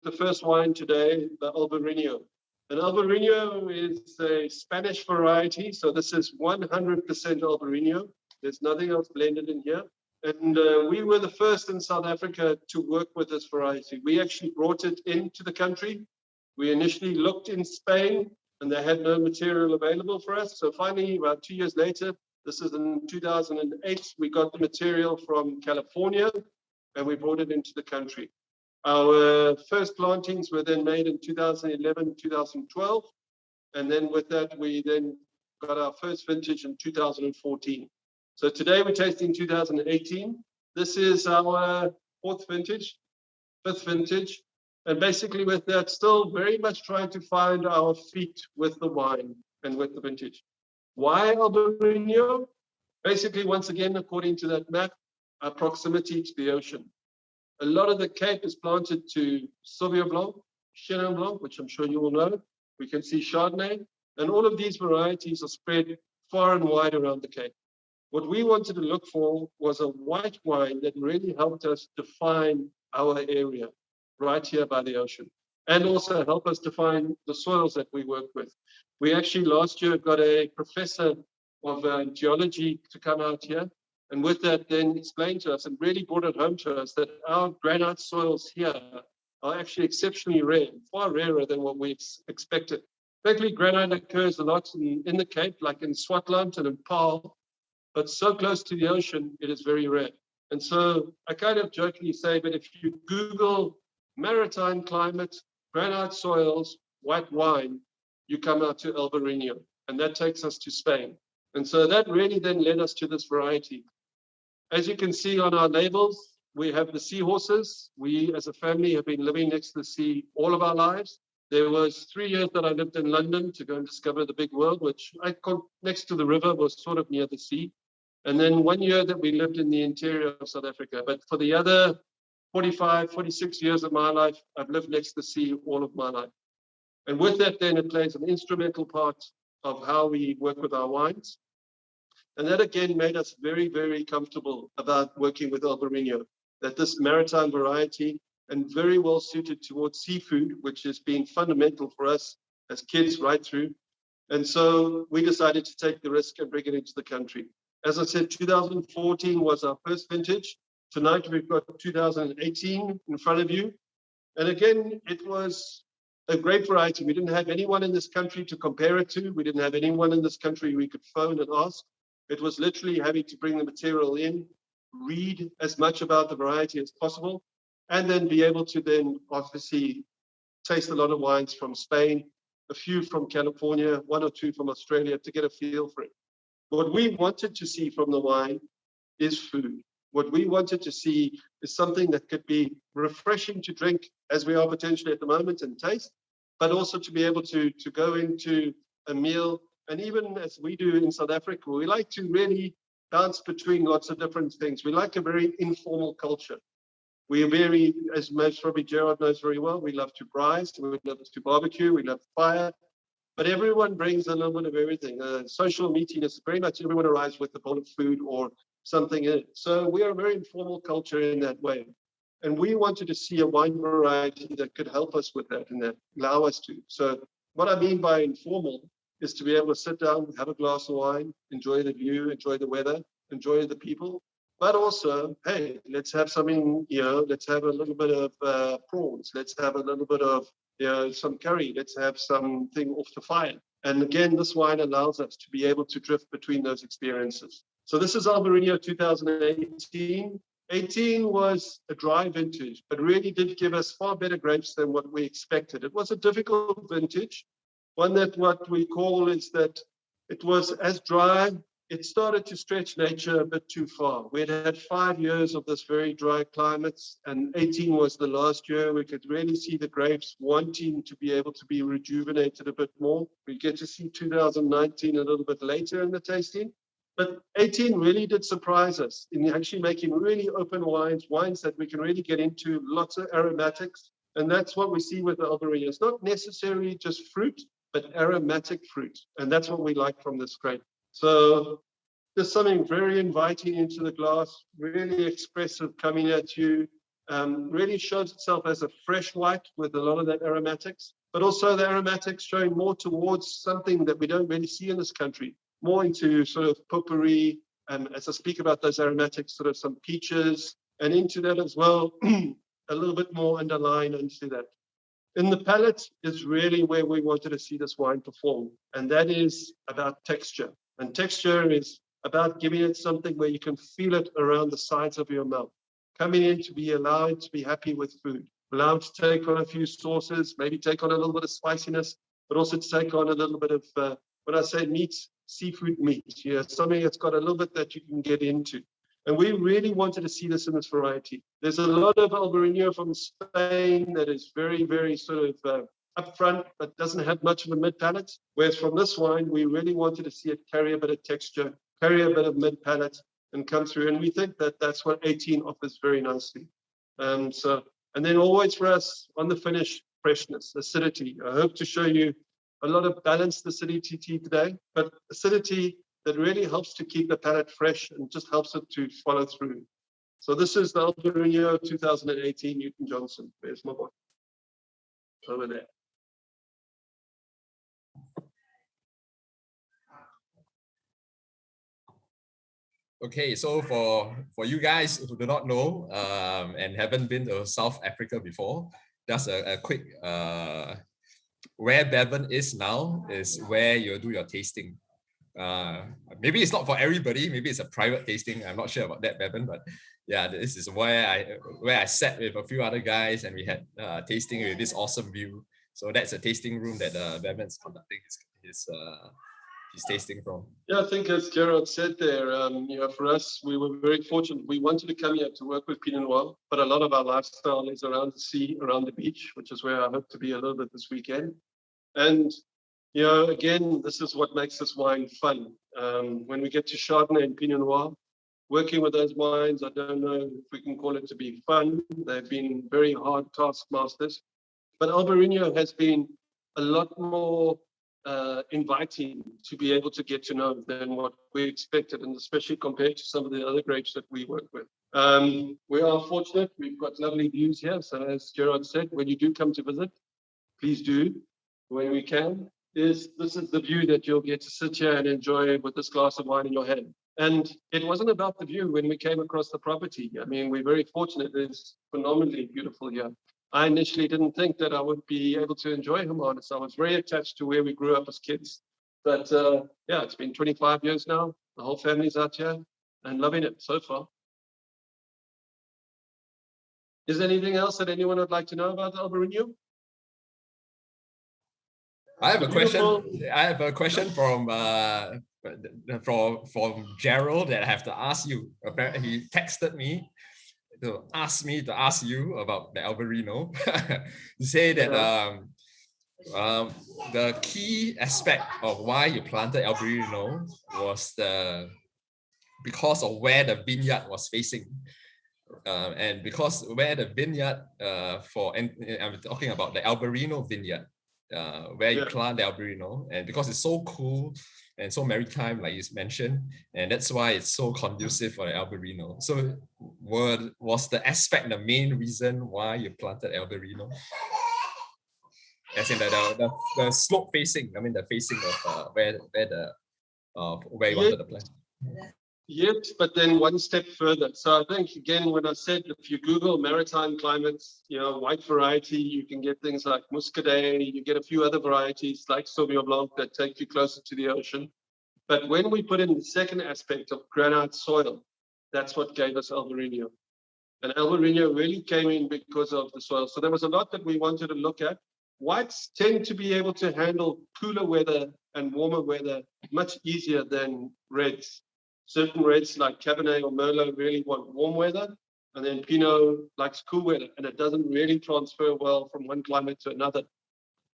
the first wine today, the Albarino. And Albarino is a Spanish variety, so this is 100% Albarino. There's nothing else blended in here. And we were the first in South Africa to work with this variety. We actually brought it into the country. We initially looked in Spain, and they had no material available for us. So finally, about 2 years later, this is in 2008, we got the material from California, and we brought it into the country. Our first plantings were then made in 2011, 2012. And then with that, we then got our first vintage in 2014. So today we're tasting 2018. This is our fourth vintage, fifth vintage. And basically with that, still very much trying to find our feet with the wine and with the vintage. Why Albarino? Basically, once again, according to that map, our proximity to the ocean. A lot of the Cape is planted to Sauvignon Blanc, Chenin Blanc, which I'm sure you all know. We can see Chardonnay, and all of these varieties are spread far and wide around the Cape. What we wanted to look for was a white wine that really helped us define our area right here by the ocean, and also help us define the soils that we work with. We actually last year got a professor of geology to come out here, and with that then explained to us and really brought it home to us that our granite soils here are actually exceptionally rare, far rarer than what we expected. Frankly, granite occurs a lot in the Cape, like in Swartland and in Paarl, but so close to the ocean, it is very rare. And so I kind of jokingly say, but if you Google maritime climate, granite soils, white wine, you come out to Albarino, and that takes us to Spain. And so that really then led us to this variety. As you can see on our labels, we have the seahorses. We as a family have been living next to the sea all of our lives. There was 3 years that I lived in London to go and discover the big world, which next to the river was sort of near the sea. And then 1 year that we lived in the interior of South Africa. But for the other 45, 46 years of my life, I've lived next to the sea all of my life. And with that, then it plays an instrumental part of how we work with our wines. And that again made us very, very comfortable about working with Albarino, that this maritime variety and very well suited towards seafood, which has been fundamental for us as kids right through. And so we decided to take the risk and bring it into the country. As I said, 2014 was our first vintage. Tonight we've got 2018 in front of you. And again, it was a great variety. We didn't have anyone in this country to compare it to. We didn't have anyone in this country we could phone and ask. It was literally having to bring the material in, read as much about the variety as possible, and then be able to then obviously taste a lot of wines from Spain, a few from California, 1 or 2 from Australia to get a feel for it. What we wanted to see from the wine is food. What we wanted to see is something that could be refreshing to drink as we are potentially at the moment and taste, but also to be able to go into a meal. And even as we do in South Africa, we like to really bounce between lots of different things. We like a very informal culture. We are very, as most probably Gerard knows very well, we love to braise, we love to barbecue, we love fire, but everyone brings a little bit of everything. Social meeting is very much everyone arrives with a bowl of food or something in it. So we are a very informal culture in that way. And we wanted to see a wine variety that could help us with that and that allow us to. So what I mean by informal is to be able to sit down, have a glass of wine, enjoy the view, enjoy the weather, enjoy the people, but also, hey, let's have something, let's have a little bit of prawns, let's have a little bit of some curry, let's have something off the fire. And again, this wine allows us to be able to drift between those experiences. So this is Albarino 2018. 18 was a dry vintage, but really did give us far better grapes than what we expected. It was a difficult vintage. One that what we call is that it was as dry, it started to stretch nature a bit too far. We had 5 years of this very dry climate, and 18 was the last year. We could really see the grapes wanting to be able to be rejuvenated a bit more. We get to see 2019 a little bit later in the tasting. But 18 really did surprise us in actually making really open wines that we can really get into, lots of aromatics. And that's what we see with the Albarino. It's not necessarily just fruit, but aromatic fruit. And that's what we like from this grape. So there's something very inviting into the glass, really expressive coming at you. really shows itself as a fresh white with a lot of that aromatics, but also the aromatics showing more towards something that we don't really see in this country, more into sort of potpourri, as I speak about those aromatics, sort of some peaches, and into that as well, a little bit more underline into that. In the palate is really where we wanted to see this wine perform, and that is about texture. And texture is about giving it something where you can feel it around the sides of your mouth, coming in to be allowed to be happy with food, allowed to take on a few sauces, maybe take on a little bit of spiciness, but also to take on a little bit of, when I say meat, seafood meat, something that's got a little bit that you can get into. And we really wanted to see this in this variety. There's a lot of Albarino from Spain that is very, very sort of upfront, but doesn't have much of a mid palate. Whereas from this wine, we really wanted to see it carry a bit of texture, carry a bit of mid palate, and come through. And we think that that's what 18 offers very nicely. And then always for us on the finish, freshness, acidity. I hope to show you a lot of balanced acidity today, but acidity that really helps to keep the palate fresh and just helps it to follow through. So this is the Albarino 2018 Newton Johnson. There's my boy over there. Okay, so for you guys who do not know and haven't been to South Africa before, just a quick where Bevan is now is where you do your tasting. Maybe it's not for everybody, maybe it's a private tasting. I'm not sure about that, Bevan, but yeah, this is where I sat with a few other guys and we had tasting with this awesome view. So that's a tasting room that Bevan's conducting his tasting from. Yeah, I think as Gerard said there, for us, we were very fortunate. We wanted to come here to work with Pinot Noir, but a lot of our lifestyle is around the sea, around the beach, which is where I hope to be a little bit this weekend. And again, this is what makes this wine fun. When we get to Chardonnay and Pinot Noir, working with those wines, I don't know if we can call it to be fun. They've been very hard taskmasters. But Albarino has been a lot more inviting to be able to get to know than what we expected, and especially compared to some of the other grapes that we work with. We are fortunate. We've got lovely views here. So as Gerard said, when you do come to visit, please do, when we can. This is the view that you'll get to sit here and enjoy with this glass of wine in your hand. And it wasn't about the view when we came across the property. I mean, we're very fortunate. It's phenomenally beautiful here. I initially didn't think that I would be able to enjoy Hermanus. I was very attached to where we grew up as kids. But yeah, it's been 25 years now. The whole family's out here and loving it so far. Is there anything else that anyone would like to know about Albarino? I have a question from Gerald that I have to ask you. Apparently, he texted me to ask you about the Albarino. To say that the key aspect of why you planted Albarino was because of where the vineyard was facing. And because where the vineyard and I'm talking about the Albarino vineyard, where you plant the Albarino, and because it's so cool and so maritime, like you mentioned, and that's why it's so conducive for the Albarino. So was the aspect the main reason why you planted Albarino? As in the slope facing, I mean the facing of where you wanted to plant. Yes, but then one step further. So I think, again, when I said, if you Google maritime climates, white variety, you can get things like Muscadet, you get a few other varieties like Sauvignon Blanc that take you closer to the ocean. But when we put in the second aspect of granite soil, that's what gave us Albarino. And Albarino really came in because of the soil. So there was a lot that we wanted to look at. Whites tend to be able to handle cooler weather and warmer weather much easier than reds. Certain reds like Cabernet or Merlot really want warm weather, and then Pinot likes cool weather, and it doesn't really transfer well from one climate to another.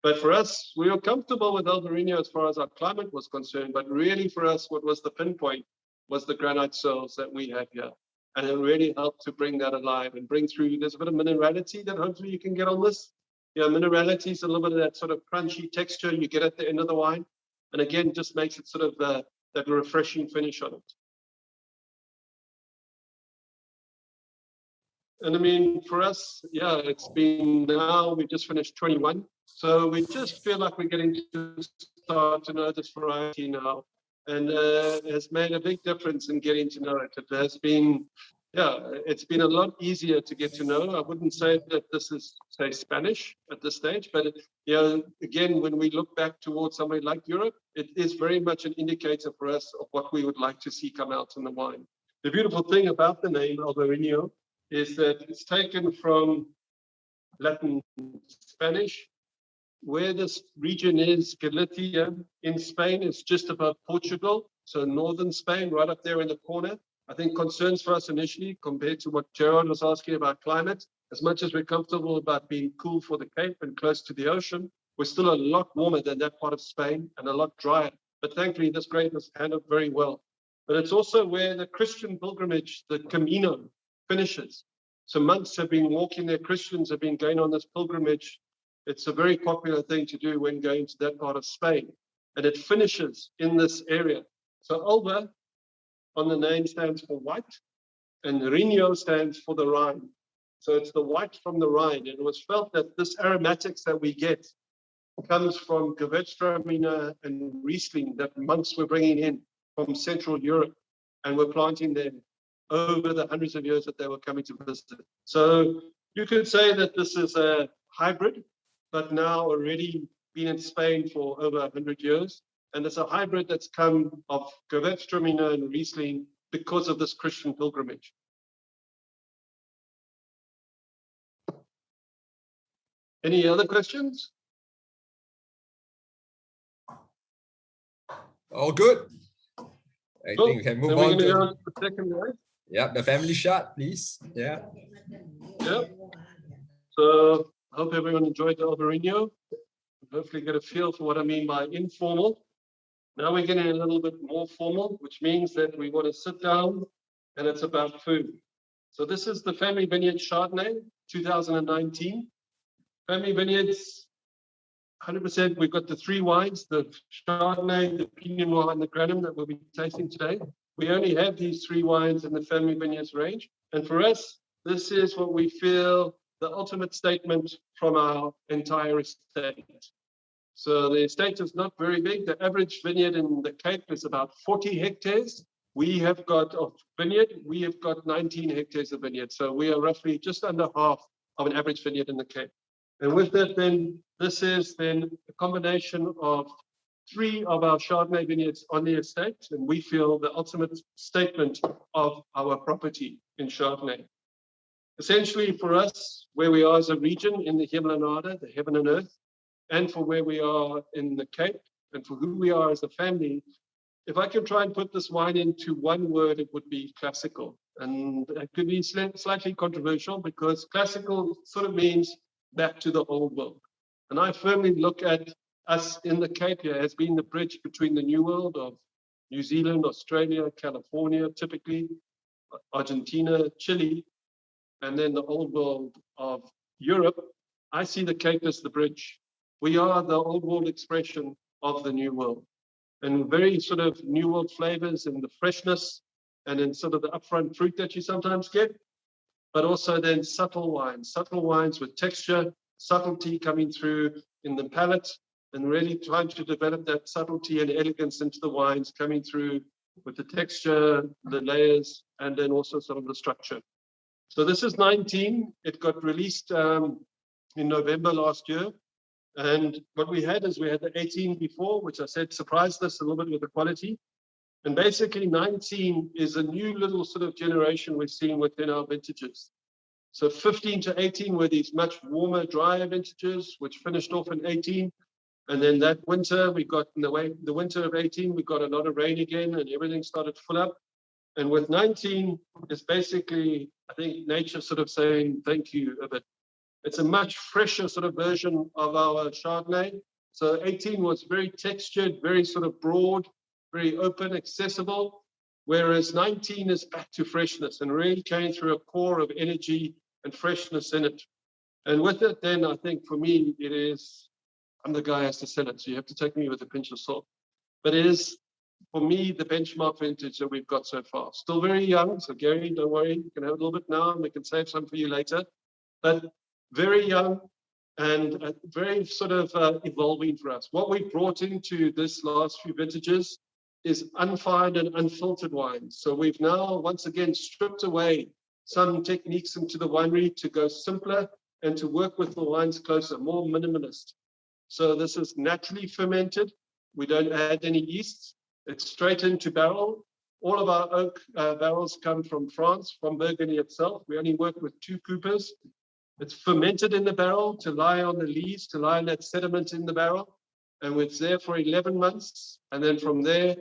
But for us, we were comfortable with Albarino as far as our climate was concerned, but really for us, what was the pinpoint was the granite soils that we have here. And it really helped to bring that alive and bring through, there's a bit of minerality that hopefully you can get on this. Minerality is a little bit of that sort of crunchy texture you get at the end of the wine. And again, just makes it sort of that refreshing finish on it. And I mean, for us, yeah, it's been now, we just finished 21. So we just feel like we're getting to start to know this variety now. And has made a big difference in getting to know it. It has been, yeah, it's been a lot easier to get to know. I wouldn't say that this is, say, Spanish at this stage, but you know, again, when we look back towards somewhere like Europe, it is very much an indicator for us of what we would like to see come out in the wine. The beautiful thing about the name Albarino is that it's taken from Latin Spanish. Where this region is, Galicia in Spain, is just above Portugal, so northern Spain, right up there in the corner. I think concerns for us initially, compared to what Gerard was asking about climate, as much as we're comfortable about being cool for the Cape and close to the ocean, we're still a lot warmer than that part of Spain and a lot drier. But thankfully, this grape is handled very well. But it's also where the Christian pilgrimage, the Camino, finishes. So monks have been walking there, Christians have been going on this pilgrimage. It's a very popular thing to do when going to that part of Spain. And it finishes in this area. So Alba on the name stands for white, and Rino stands for the Rhine. So it's the white from the Rhine. And it was felt that this aromatics that we get comes from Gewürztraminer and Riesling that monks were bringing in from Central Europe and were planting them over the hundreds of years that they were coming to visit. So you could say that this is a hybrid, but now already been in Spain for over 100 years. And it's a hybrid that's come of Gewürztraminer and Riesling because of this Christian pilgrimage. Any other questions? All good. I think we can move on to the second wine. Yeah, the family shot, please. Yeah. Yep. So I hope everyone enjoyed the Albarino. Hopefully get a feel for what I mean by informal. Now we're getting a little bit more formal, which means that we want to sit down and it's about food. So this is the Family Vineyard Chardonnay 2019. Family Vineyards, 100%, we've got the three wines, the Chardonnay, the Pinot Noir, and the Granum that we'll be tasting today. We only have these three wines in the Family Vineyards range. And for us, this is what we feel the ultimate statement from our entire estate. So the estate is not very big. The average vineyard in the Cape is about 40 hectares. We have got of vineyard, we have got 19 hectares of vineyard. So we are roughly just under half of an average vineyard in the Cape. And with that, then, this is then a combination of three of our Chardonnay vineyards on the estate, and we feel the ultimate statement of our property in Chardonnay. Essentially, for us, where we are as a region in the Himmelanada, the heaven and earth, and for where we are in the Cape, and for who we are as a family, if I can try and put this wine into one word, it would be classical. And it could be slightly controversial because classical sort of means back to the old world. And I firmly look at us in the Cape here as being the bridge between the new world of New Zealand, Australia, California, typically, Argentina, Chile, and then the old world of Europe. I see the Cape as the bridge. We are the old world expression of the new world. And very sort of new world flavors and the freshness and then sort of the upfront fruit that you sometimes get, but also then subtle wines with texture, subtlety coming through in the palate, and really trying to develop that subtlety and elegance into the wines coming through with the texture, the layers, and then also some of the structure. So this is 19. It got released in November last year. And what we had is we had the 18 before, which I said surprised us a little bit with the quality. And basically 19 is a new little sort of generation we're seeing within our vintages. So 15 to 18 were these much warmer, drier vintages, which finished off in 18. And then that winter, we got in the winter of 18, we got a lot of rain again and everything started full up. And with 19, it's basically, I think, nature sort of saying thank you a bit. It's a much fresher sort of version of our Chardonnay. So 18 was very textured, very sort of broad, very open, accessible, whereas 19 is back to freshness and really came through a core of energy and freshness in it. And with it, then I think for me, it is, I'm the guy who has to sell it, so you have to take me with a pinch of salt. But it is for me, the benchmark vintage that we've got so far. Still very young, so Gary, don't worry, you can have a little bit now and we can save some for you later. But very young and very sort of evolving for us. What we brought into this last few vintages is unfired and unfiltered wines. So we've now, once again, stripped away some techniques into the winery to go simpler and to work with the wines closer, more minimalist. So this is naturally fermented. We don't add any yeasts. It's straight into barrel. All of our oak barrels come from France, from Burgundy itself. We only work with 2 coopers. It's fermented in the barrel to lie on the lees, to lie in that sediment in the barrel. And it's there for 11 months. And then from there,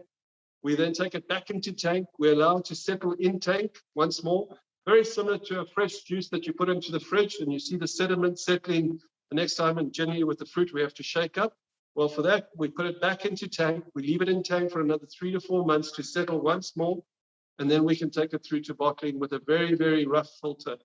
we then take it back into tank. We allow it to settle in tank once more. Very similar to a fresh juice that you put into the fridge and you see the sediment settling the next time. And generally with the fruit, we have to shake up. Well, for that, we put it back into tank. We leave it in tank for another 3 to 4 months to settle once more. And then we can take it through to bottling with a very, very rough filter.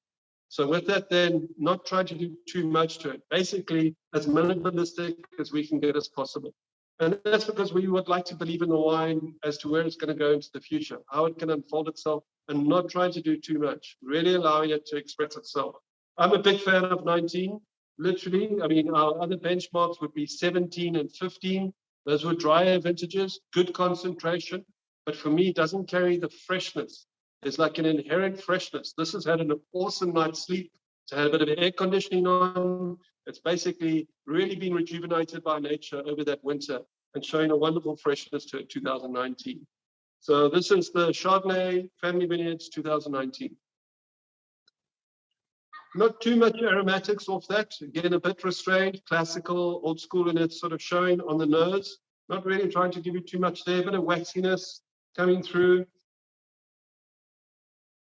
So with that, then not trying to do too much to it, basically as minimalistic as we can get as possible. And that's because we would like to believe in the wine as to where it's going to go into the future, how it can unfold itself, and not trying to do too much, really allowing it to express itself. I'm a big fan of 19, literally. I mean, our other benchmarks would be 17 and 15. Those were drier vintages, good concentration, but for me, it doesn't carry the freshness. There's like an inherent freshness. This has had an awesome night's sleep. It's had a bit of air conditioning on. It's basically really been rejuvenated by nature over that winter and showing a wonderful freshness to it, 2019. So this is the Chardonnay Family Vineyards 2019. Not too much aromatics off that. Again, a bit restrained, classical, old school in its sort of showing on the nose. Not really trying to give you too much there, a bit of waxiness coming through.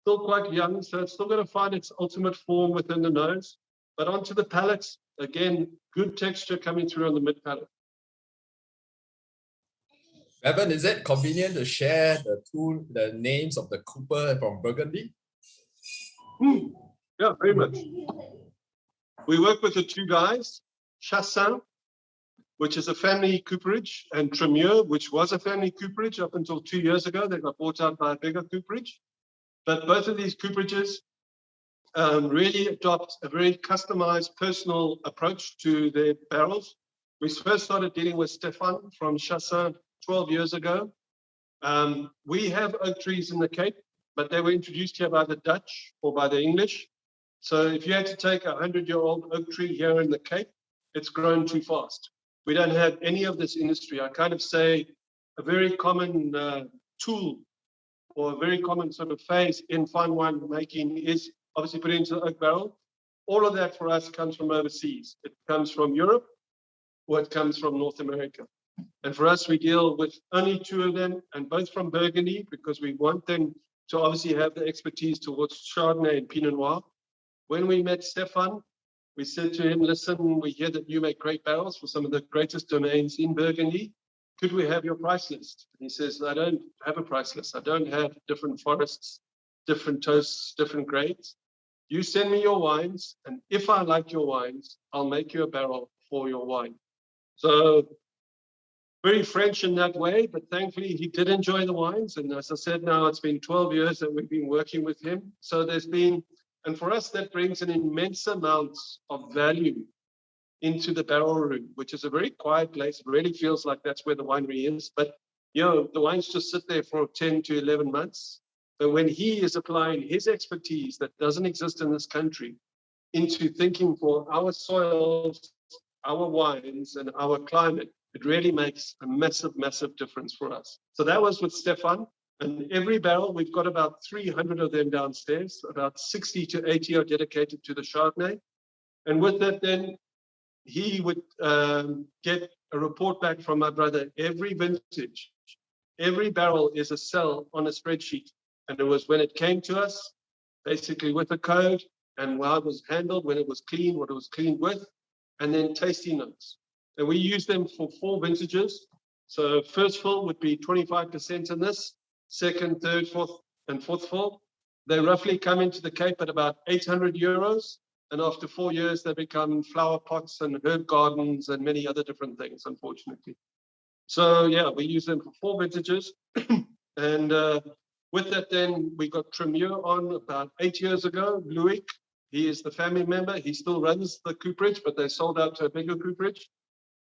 Still quite young, so it's still going to find its ultimate form within the nose. But onto the palate, again, good texture coming through on the mid palate. Evan, is it convenient to share the names of the cooper from Burgundy? Yeah, very much. We work with the 2 guys, Chassin, which is a family cooperage, and Tremure, which was a family cooperage up until 2 years ago. They got bought out by a bigger cooperage. But both of these cooperages really adopt a very customized personal approach to their barrels. We first started dealing with Stefan from Chassin 12 years ago. We have oak trees in the Cape, but they were introduced here by the Dutch or by the English. So if you had to take a 100-year-old oak tree here in the Cape, it's grown too fast. We don't have any of this industry. I kind of say a very common tool or a very common sort of phase in fine wine making is obviously put into the oak barrel. All of that for us comes from overseas. It comes from Europe or it comes from North America. And for us, we deal with only 2 of them, and both from Burgundy, because we want them to obviously have the expertise towards Chardonnay and Pinot Noir. When we met Stefan, we said to him, listen, we hear that you make great barrels for some of the greatest domains in Burgundy. Could we have your price list? And he says, I don't have a price list. I don't have different forests, different toasts, different grades. You send me your wines, and if I like your wines, I'll make you a barrel for your wine. So very French in that way, but thankfully he did enjoy the wines. And as I said, now it's been 12 years that we've been working with him. So there's been, and for us, that brings an immense amount of value into the barrel room, which is a very quiet place. It really feels like that's where the winery is. But, you know, the wines just sit there for 10 to 11 months. But when he is applying his expertise that doesn't exist in this country into thinking for our soils, our wines, and our climate, it really makes a massive, massive difference for us. So that was with Stefan. And every barrel, we've got about 300 of them downstairs. About 60 to 80 are dedicated to the Chardonnay. And with that, then, he would get a report back from my brother every vintage. Every barrel is a cell on a spreadsheet. And it was when it came to us, basically with a code and how it was handled, when it was clean, what it was cleaned with, and then tasting notes. And we use them for 4 vintages. So first fill would be 25% in this, second, third, fourth, and fourth fill. They roughly come into the Cape at about 800 euros. And after 4 years, they become flower pots and herb gardens and many other different things, unfortunately. So yeah, we use them for 4 vintages. And with that, then we got Tremure on about 8 years ago. Louis, he is the family member. He still runs the cooperage, but they sold out to a bigger cooperage.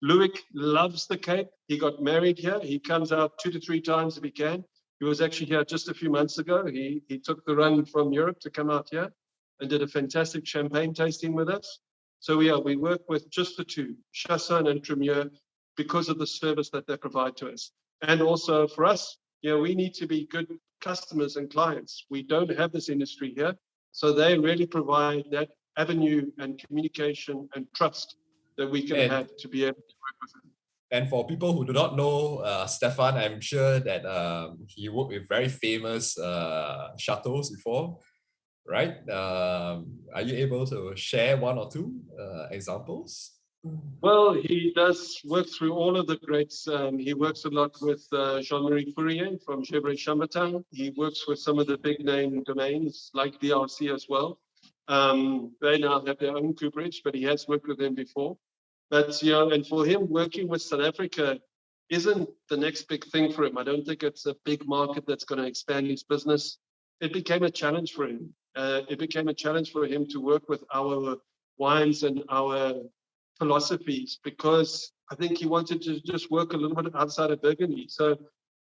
Louis loves the Cape. He got married here. He comes out 2 to 3 times if he can. He was actually here just a few months ago. He took the run from Europe to come out here and did a fantastic champagne tasting with us. So yeah, we work with just the 2, Chassagne and Tremure, because of the service that they provide to us. And also for us, we need to be good customers and clients. We don't have this industry here. So they really provide that avenue and communication and trust that we can have to be able to work with them. And for people who do not know Stefan, I'm sure that he worked with very famous chateaus before, right? Are you able to share 1 or 2 examples? Well, he does work through all of the greats. He works a lot with Jean-Marie Fourier from Gevrey Chambertin. He works with some of the big name domains like DRC as well. They now have their own cooperage, but he has worked with them before. But, and for him, working with South Africa isn't the next big thing for him. I don't think it's a big market that's going to expand his business. It became a challenge for him. It became a challenge for him to work with our wines and our philosophies, because I think he wanted to just work a little bit outside of Burgundy. So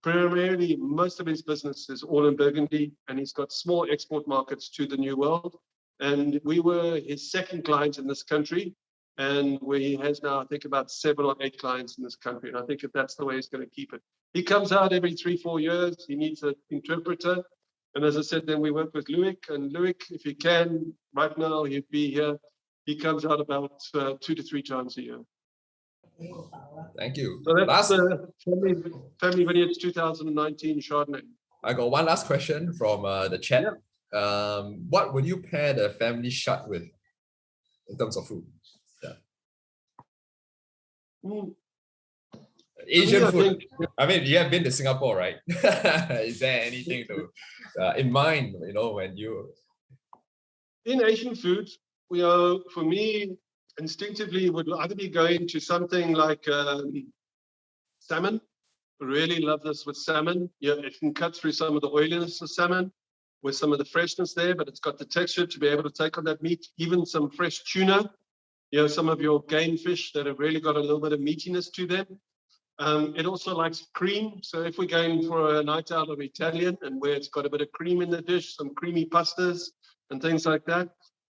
primarily, most of his business is all in Burgundy, and he's got small export markets to the New World. And we were his second client in this country, and where he has now, I think, about 7 or 8 clients in this country. And I think if that's the way he's going to keep it. He comes out every 3-4 years. He needs an interpreter. And as I said, then we work with Louis. And Louis, if he can, right now, he'd be here. He comes out about 2 to 3 times a year. Thank you. So that's the Family Vineyards 2019 Chardonnay. I got one last question from the chat. Yeah. What would you pair the family Chard with in terms of food? Asian food. I mean, you have been to Singapore, right? Is there anything to in mind, when you... In Asian food, for me, instinctively would either be going to something like salmon. Really love this with salmon. It can cut through some of the oiliness of salmon with some of the freshness there, but it's got the texture to be able to take on that meat. Even some fresh tuna, some of your game fish that have really got a little bit of meatiness to them. It also likes cream. So if we're going for a night out of Italian and where it's got a bit of cream in the dish, some creamy pastas and things like that.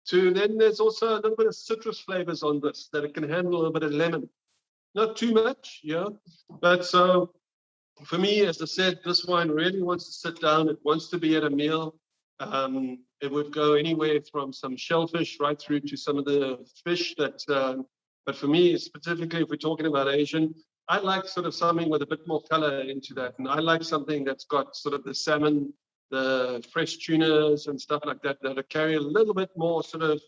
Then there's also a little bit of citrus flavors on this that it can handle a little bit of lemon. Not too much, But so for me, as I said, this wine really wants to sit down. It wants to be at a meal. It would go anywhere from some shellfish right through to some of the fish that, but for me, specifically, if we're talking about Asian, I like sort of something with a bit more color into that. And I like something that's got sort of the salmon, the fresh tunas and stuff like that, that carry a little bit more sort of,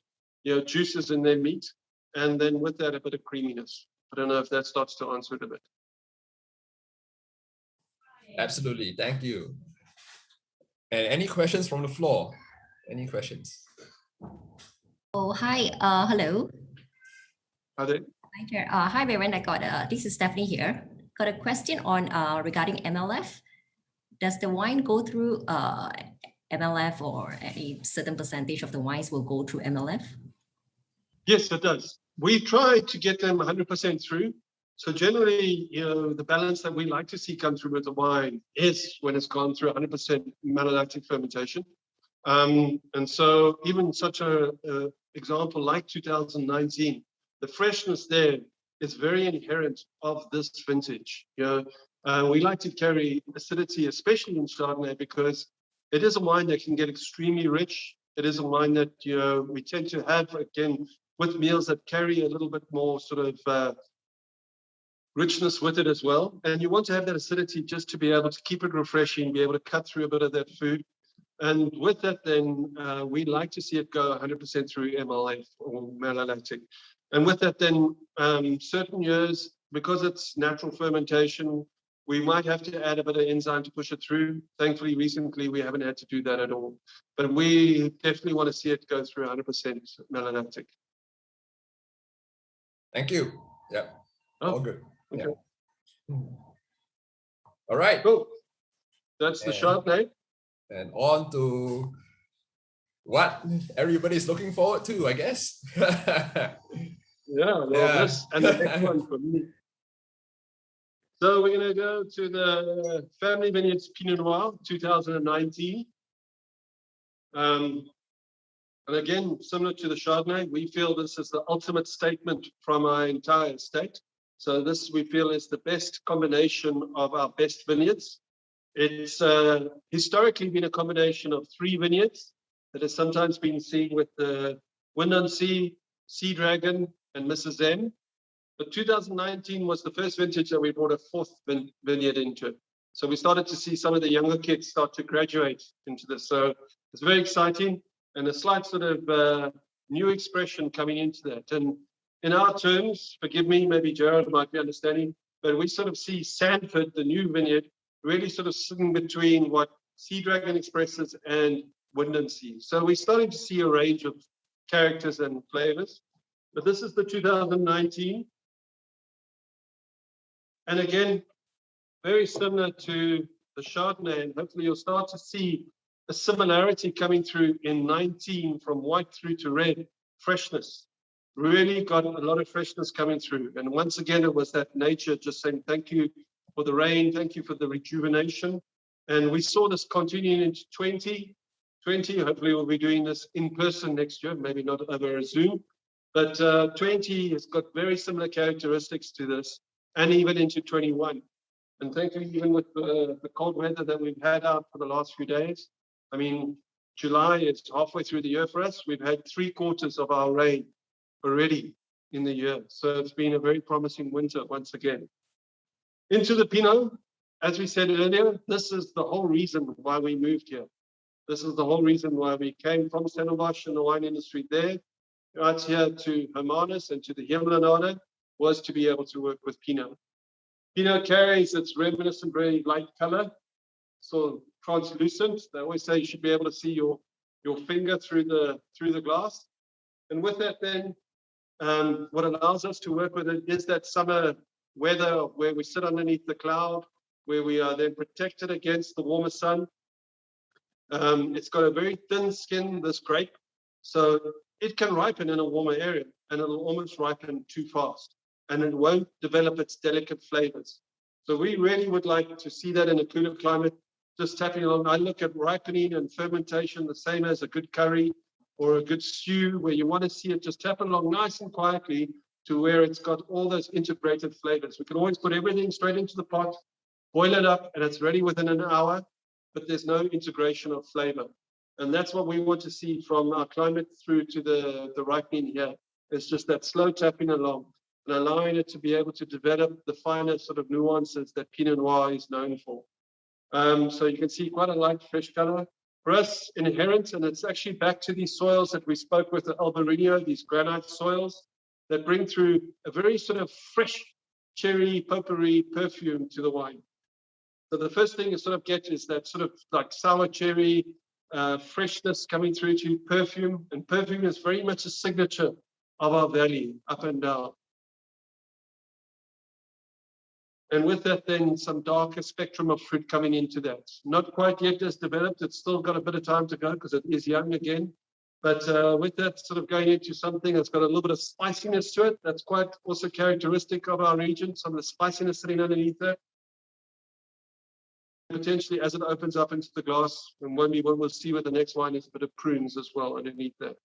juices in their meat. And then with that, a bit of creaminess. I don't know if that starts to answer it a bit. Absolutely. Thank you. And any questions from the floor? Any questions? Oh, hi. Hello. Are they? Hi, Chair. Hi, everyone. This is Stephanie here. Got a question on regarding MLF. Does the wine go through MLF, or a certain percentage of the wines will go through MLF? Yes, it does. We try to get them 100% through. So generally, the balance that we like to see come through with the wine is when it's gone through 100% malolactic fermentation. And so even such a example like 2019, the freshness there is very inherent of this vintage. We like to carry acidity, especially in Chardonnay, because it is a wine that can get extremely rich. It is a wine that we tend to have, again, with meals that carry a little bit more sort of richness with it as well. And you want to have that acidity just to be able to keep it refreshing, be able to cut through a bit of that food. And with that, then we like to see it go 100% through MLF or malolactic. And with that, then certain years, because it's natural fermentation, we might have to add a bit of enzyme to push it through. Thankfully, recently, we haven't had to do that at all. But we definitely want to see it go through 100% malolactic. Thank you. Yeah, all good. Okay. Yeah. All right. Cool. That's the Chardonnay. And on to what everybody's looking forward to, I guess. Yeah, well, this and the next one for me. So we're going to go to the Family Vineyards Pinot Noir 2019. And again, similar to the Chardonnay, we feel this is the ultimate statement from our entire estate. So this, we feel, is the best combination of our best vineyards. It's historically been a combination of 3 vineyards that has sometimes been seen with the Windansea, Sea Dragon, and Mrs. M. But 2019 was the first vintage that we brought a 4th vineyard into it. So we started to see some of the younger kids start to graduate into this. So it's very exciting and a slight sort of new expression coming into that. And in our terms, forgive me, maybe Gerard might be understanding, but we sort of see Sanford, the new vineyard, really sort of sitting between what Sea Dragon expresses and Windansea. So we're starting to see a range of characters and flavors. But this is the 2019. And again, very similar to the Chardonnay, and hopefully you'll start to see a similarity coming through in 19 from white through to red. Freshness, really got a lot of freshness coming through. And once again, it was that nature just saying, thank you for the rain, thank you for the rejuvenation. And we saw this continuing into 2020. Hopefully we'll be doing this in person next year, maybe not over a Zoom. But 20 has got very similar characteristics to this, and even into 21. And thankfully, even with the cold weather that we've had out for the last few days, I mean, July is halfway through the year for us. We've had 3/4 of our rain already in the year. So it's been a very promising winter once again. Into the Pinot, as we said earlier, this is the whole reason why we moved here. This is the whole reason why we came from Stellenbosch in the wine industry there, right here to Hermanus and to the Himmelanade, was to be able to work with Pinot. Pinot carries its reminiscent, very light color, so translucent. They always say you should be able to see your finger through the glass. And with that then, what allows us to work with it is that summer weather where we sit underneath the cloud, where we are then protected against the warmer sun. It's got a very thin skin, this grape, so it can ripen in a warmer area, and it'll almost ripen too fast, and it won't develop its delicate flavors. So we really would like to see that in a cooler climate, just tapping along. I look at ripening and fermentation the same as a good curry or a good stew, where you want to see it just tap along nice and quietly to where it's got all those integrated flavors. We can always put everything straight into the pot, boil it up, and it's ready within an hour, but there's no integration of flavor. And that's what we want to see from our climate through to the ripening here. It's just that slow tapping along and allowing it to be able to develop the finer sort of nuances that Pinot Noir is known for. So you can see quite a light, fresh color. For us, inherent, and it's actually back to these soils that we spoke with the Albarino, these granite soils that bring through a very sort of fresh cherry, potpourri perfume to the wine. So the first thing you sort of get is that sort of like sour cherry, freshness coming through to perfume, and perfume is very much a signature of our valley, up and down. And with that, then some darker spectrum of fruit coming into that. Not quite yet as developed. It's still got a bit of time to go because it is young again. But with that sort of going into something that's got a little bit of spiciness to it, that's quite also characteristic of our region, some of the spiciness sitting underneath that. Potentially, as it opens up into the glass, and when we'll see with the next wine, is a bit of prunes as well underneath that.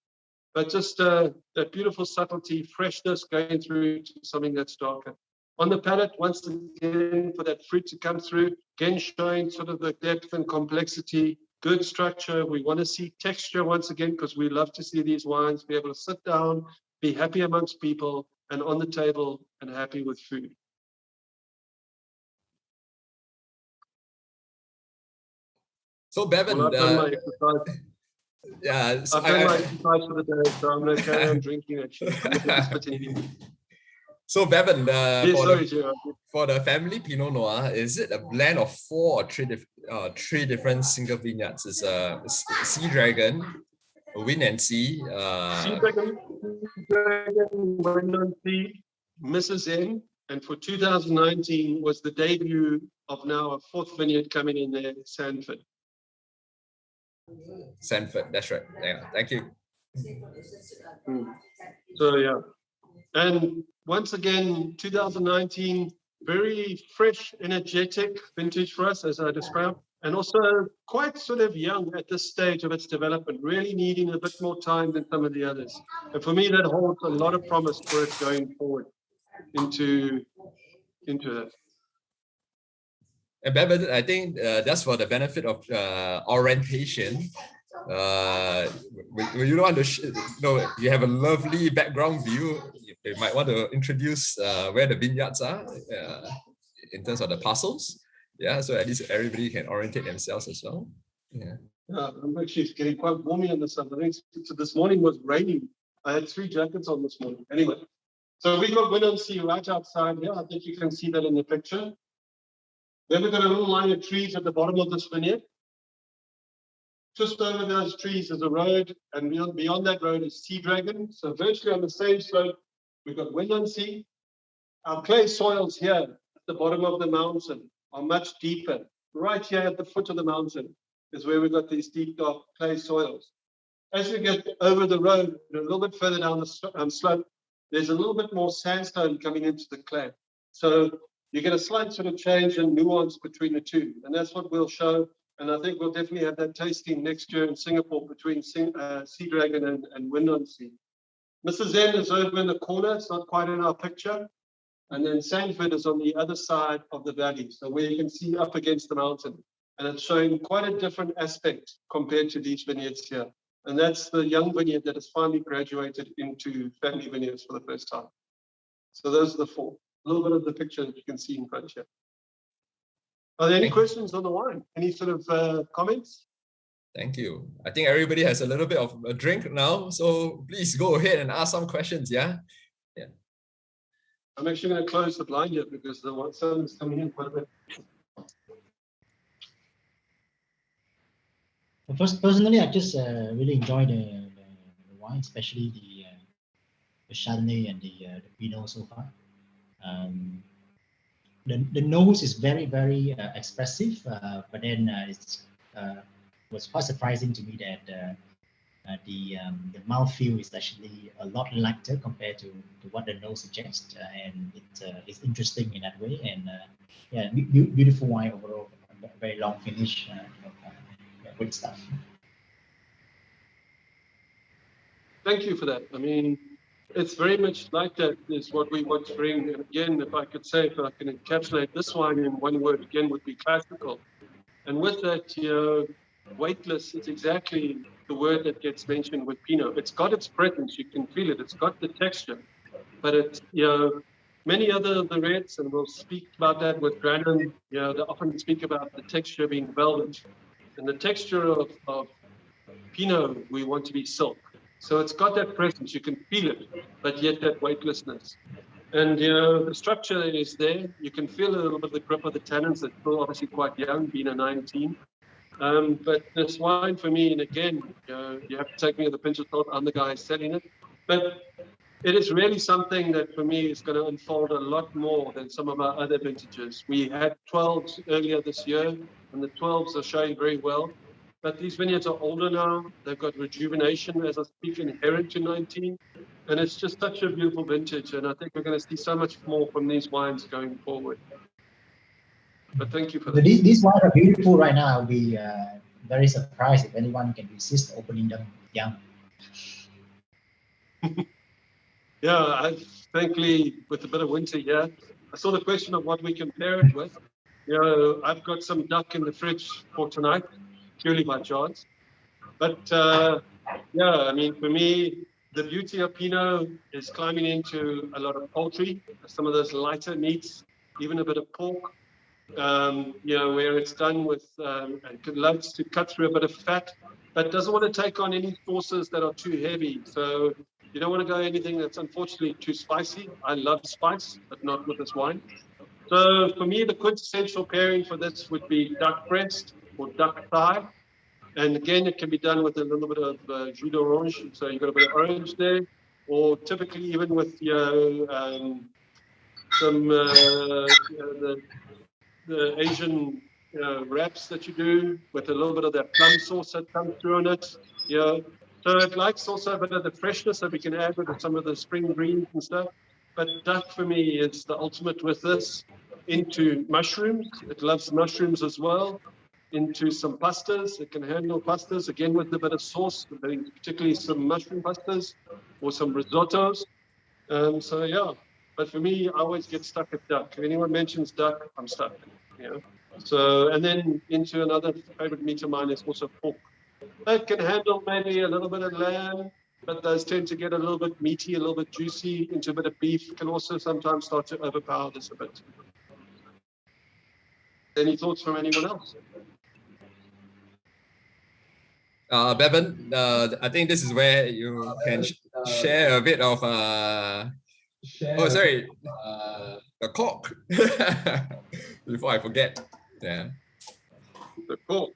But just that beautiful subtlety, freshness going through to something that's darker. On the palate, once again, for that fruit to come through, again showing sort of the depth and complexity, good structure. We want to see texture once again, because we love to see these wines be able to sit down, be happy amongst people, and on the table, and happy with food. So Bevan, well, I've done my exercise. Yeah, so I've done my exercise for the day, so I'm going to carry on drinking actually. So Bevan, Gerard. for the family Pinot Noir, is it a blend of 4 or 3 different single vineyards? It's a Sea Dragon, Windansea, Sea Dragon, Windansea, Mrs. M, And for 2019 was the debut of now a fourth vineyard coming in there, Sanford. Sanford, that's right. Yeah, thank you. So yeah, and once again, 2019, very fresh, energetic vintage for us, as I described, and also quite sort of young at this stage of its development, really needing a bit more time than some of the others. And for me, that holds a lot of promise for it going forward into that. And Bevan, I think that's for the benefit of orientation. You don't want to, you have a lovely background view. You might want to introduce where the vineyards are in terms of the parcels. Yeah, so at least everybody can orientate themselves as well. Yeah. I'm actually getting quite warmy in the sun. I think this morning was raining. I had 3 jackets on this morning. Anyway, so we've got Windansea right outside here. I think you can see that in the picture. Then we've got a little line of trees at the bottom of this vineyard. Just over those trees is a road, and beyond that road is Sea Dragon. So virtually on the same slope, we've got Windansea. Our clay soils here at the bottom of the mountain are much deeper. Right here at the foot of the mountain is where we've got these deep, dark clay soils. As you get over the road, a little bit further down the slope, there's a little bit more sandstone coming into the clay. So you get a slight sort of change and nuance between the two. And that's what we'll show. And I think we'll definitely have that tasting next year in Singapore between Sea Dragon and Windansea. Mrs. Zen is over in the corner. It's not quite in our picture. And then Sanford is on the other side of the valley. So where you can see up against the mountain. And it's showing quite a different aspect compared to these vineyards here. And that's the young vineyard that has finally graduated into family vineyards for the first time. So those are the 4. A little bit of the picture that you can see in front here. Are there any questions on the wine? Any sort of comments? Thank you. I think everybody has a little bit of a drink now. So please go ahead and ask some questions, yeah? Yeah. I'm actually going to close the blind here because the sun is coming in quite a bit. Personally, I just really enjoy the wine, especially the Chardonnay and the Pinot so far. The nose is very, very expressive, but then it was quite surprising to me that the mouthfeel is actually a lot lighter compared to what the nose suggests, and it's interesting in that way. And yeah, beautiful wine overall, very long finish, great stuff. Thank you for that. I mean, it's very much like that is what we want to bring. And again, if I could say, if I can encapsulate this wine in one word, again, would be classical. And with that, weightless is exactly the word that gets mentioned with Pinot. It's got its presence, you can feel it. It's got the texture, but it's, many other of the reds, and we'll speak about that with Granum, they often speak about the texture being velvet. And the texture of Pinot, we want to be silk. So it's got that presence, you can feel it, but yet that weightlessness. And the structure is there. You can feel a little bit of the grip of the tannins. It's still obviously quite young, being a 19. But this wine for me, and again, you have to take me with a pinch of salt. I'm the guy selling it. But it is really something that for me is going to unfold a lot more than some of our other vintages. We had 12s earlier this year, and the 12s are showing very well. But these vineyards are older now. They've got rejuvenation, as I speak, inherent to 19. And it's just such a beautiful vintage. And I think we're going to see so much more from these wines going forward. But thank you for that. These wines are beautiful right now. I'll be very surprised if anyone can resist opening them young. Yeah, thankfully, with a bit of winter here, I saw the question of what we can pair it with. I've got some duck in the fridge for tonight, purely by chance. But I mean, for me, the beauty of Pinot is climbing into a lot of poultry, some of those lighter meats, even a bit of pork, where it's done with, and loves to cut through a bit of fat, but doesn't want to take on any sauces that are too heavy. So you don't want to go anything that's unfortunately too spicy. I love spice, but not with this wine. So for me, the quintessential pairing for this would be duck breast or duck thigh. And again, it can be done with a little bit of jus d'orange. So you've got a bit of orange there, or typically even with some the Asian wraps that you do with a little bit of that plum sauce that comes through on it. Yeah. So it likes also a bit of the freshness that we can add with some of the spring greens and stuff. But duck for me is the ultimate with this. Into mushrooms, it loves mushrooms as well. Into some pastas, it can handle pastas again with a bit of sauce, particularly some mushroom pastas or some risottos. So yeah, but for me, I always get stuck at duck. If anyone mentions duck, I'm stuck. You know. So and then into another favorite meat of mine is also pork. It can handle maybe a little bit of lamb, but those tend to get a little bit meaty, a little bit juicy. Into a bit of beef can also sometimes start to overpower this a bit. Any thoughts from anyone else? Bevan, I think this is where you can share a bit of the cork before I forget. Yeah. The pork.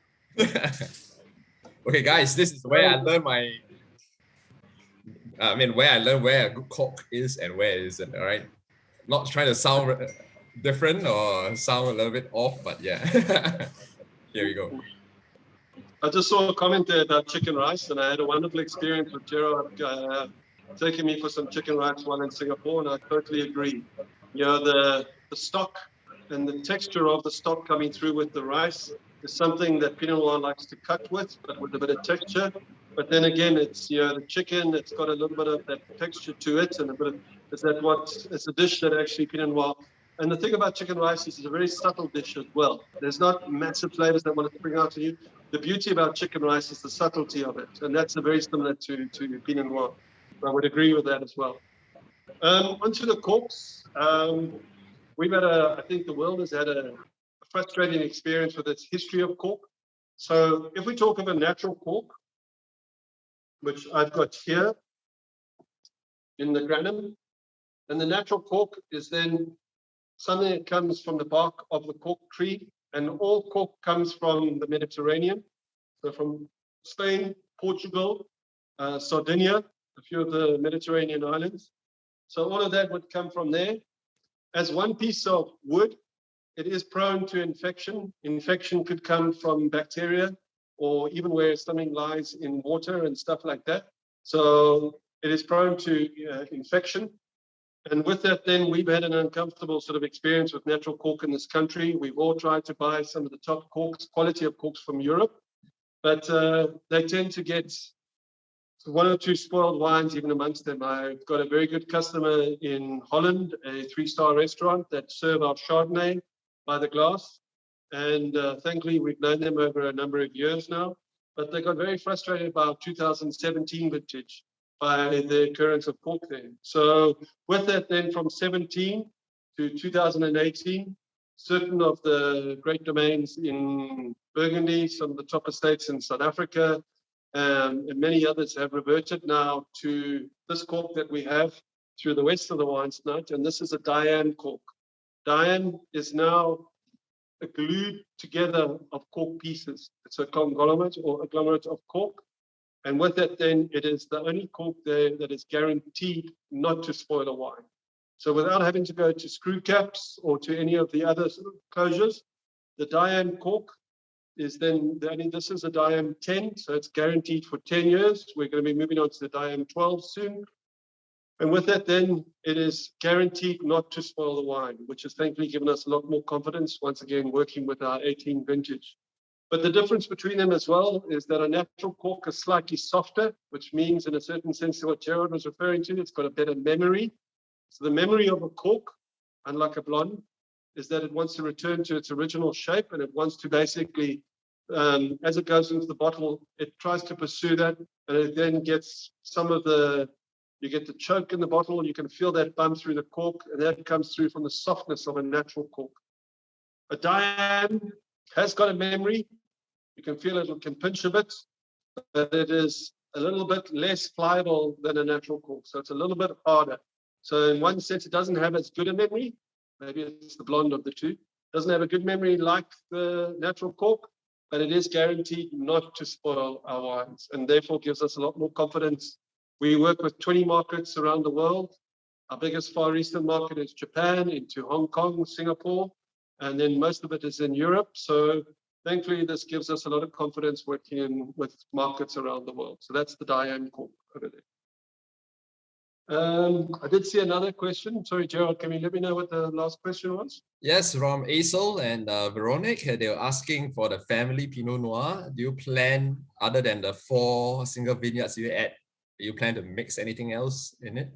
Okay, guys, this is where I learned where I learned where a good cork is and where it isn't. All right, not trying to sound different or sound a little bit off, but yeah. Here we go. I just saw a comment there about chicken rice, and I had a wonderful experience with Gerard taking me for some chicken rice while in Singapore, and I totally agree. You know, the stock and the texture of the stock coming through with the rice is something that Pinot Noir likes to cut with, but with a bit of texture. But then again, it's the chicken. It's got a little bit of that texture to it, and a bit of it's a dish that actually Pinot Noir. And the thing about chicken rice is it's a very subtle dish as well. There's not massive flavors that want to spring out to you. The beauty about chicken rice is the subtlety of it, and that's very similar to Pinot Noir. I would agree with that as well. Onto the corks. We've had I think the world has had a frustrating experience with its history of cork. So if we talk of a natural cork, which I've got here in the Granum, and the natural cork is then something that comes from the bark of the cork tree, and all cork comes from the Mediterranean, so from Spain, Portugal, Sardinia, a few of the Mediterranean islands. So all of that would come from there. As one piece of wood, it is prone to infection. Infection could come from bacteria or even where something lies in water and stuff like that. So it is prone to infection. And with that, then we've had an uncomfortable sort of experience with natural cork in this country. We've all tried to buy some of the top corks, quality of corks from Europe, but they tend to get one or two spoiled wines even amongst them. I've got a very good customer in Holland, a 3-star restaurant that serve our Chardonnay by the glass. And thankfully, we've known them over a number of years now, but they got very frustrated about 2017 vintage by the occurrence of cork there. So with that, then from 17 to 2018, certain of the great domains in Burgundy, some of the top estates in South Africa, and many others have reverted now to this cork that we have through the west of the wine tonight, and this is a Diane cork. Diane is now a glued together of cork pieces. It's a conglomerate or agglomerate of cork. And with that, then it is the only cork there that is guaranteed not to spoil a wine. So without having to go to screw caps or to any of the other sort of closures, the Diane cork is then, this is a Diane 10, so it's guaranteed for 10 years. We're going to be moving on to the Diane 12 soon. And with that, then it is guaranteed not to spoil the wine, which has thankfully given us a lot more confidence, once again, working with our 18 vintage. But the difference between them as well is that a natural cork is slightly softer, which means in a certain sense what Gerard was referring to, it's got a better memory. So the memory of a cork, unlike a blonde, is that it wants to return to its original shape, and it wants to basically, as it goes into the bottle, it tries to pursue that, and it then gets some of you get the choke in the bottle, you can feel that bump through the cork, and that comes through from the softness of a natural cork. A Diane has got a memory. You can feel it can pinch a bit, but it is a little bit less pliable than a natural cork. So it's a little bit harder. So in one sense, it doesn't have as good a memory. Maybe it's the blonde of the two. It doesn't have a good memory like the natural cork, but it is guaranteed not to spoil our wines, and therefore gives us a lot more confidence. We work with 20 markets around the world. Our biggest Far Eastern market is Japan, into Hong Kong, Singapore, and then most of it is in Europe. So thankfully, this gives us a lot of confidence working with markets around the world. So that's the Diane Corp over there. I did see another question. Sorry, Gerald, can you let me know what the last question was? Yes, from Aisel and Veronique, they were asking for the family Pinot Noir. Do you plan, other than the 4 single vineyards you add, do you plan to mix anything else in it?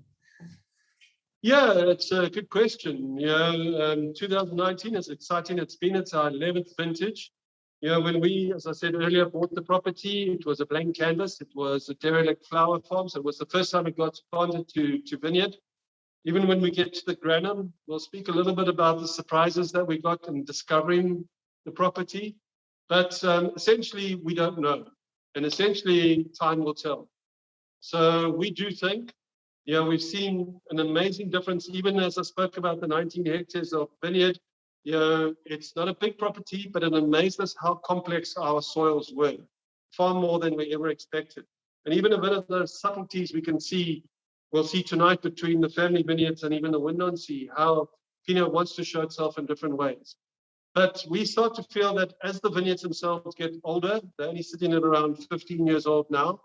Yeah, it's a good question. 2019 is exciting. It's our 11th vintage. When we, as I said earlier, bought the property, it was a blank canvas. It was a derelict flower farm. So it was the first time it got planted to vineyard. Even when we get to the Granum, we'll speak a little bit about the surprises that we got in discovering the property. But essentially, we don't know. And essentially, time will tell. So we do think, we've seen an amazing difference, even as I spoke about the 19 hectares of vineyard. It's not a big property, but it amazed us how complex our soils were, far more than we ever expected. And even a bit of the subtleties we'll see tonight between the family vineyards and even the Windansea, how Pinot wants to show itself in different ways. But we start to feel that as the vineyards themselves get older, they're only sitting at around 15 years old now.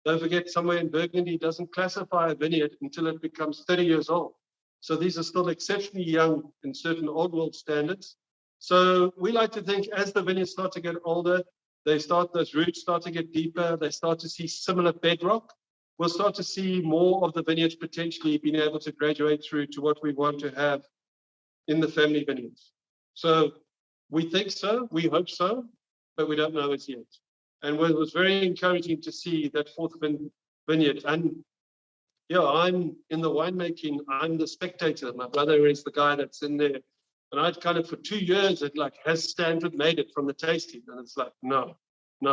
Don't forget, somewhere in Burgundy doesn't classify a vineyard until it becomes 30 years old. So these are still exceptionally young in certain old world standards. So we like to think as the vineyards start to get older, those roots start to get deeper, they start to see similar bedrock. We'll start to see more of the vineyards potentially being able to graduate through to what we want to have in the family vineyards. So we think so, we hope so, but we don't know as yet. And it was very encouraging to see that 4th vineyard. And I'm in the winemaking, I'm the spectator. My brother is the guy that's in there. And I'd kind of, for 2 years, has Stanford made it from the tasting? And it's like, no.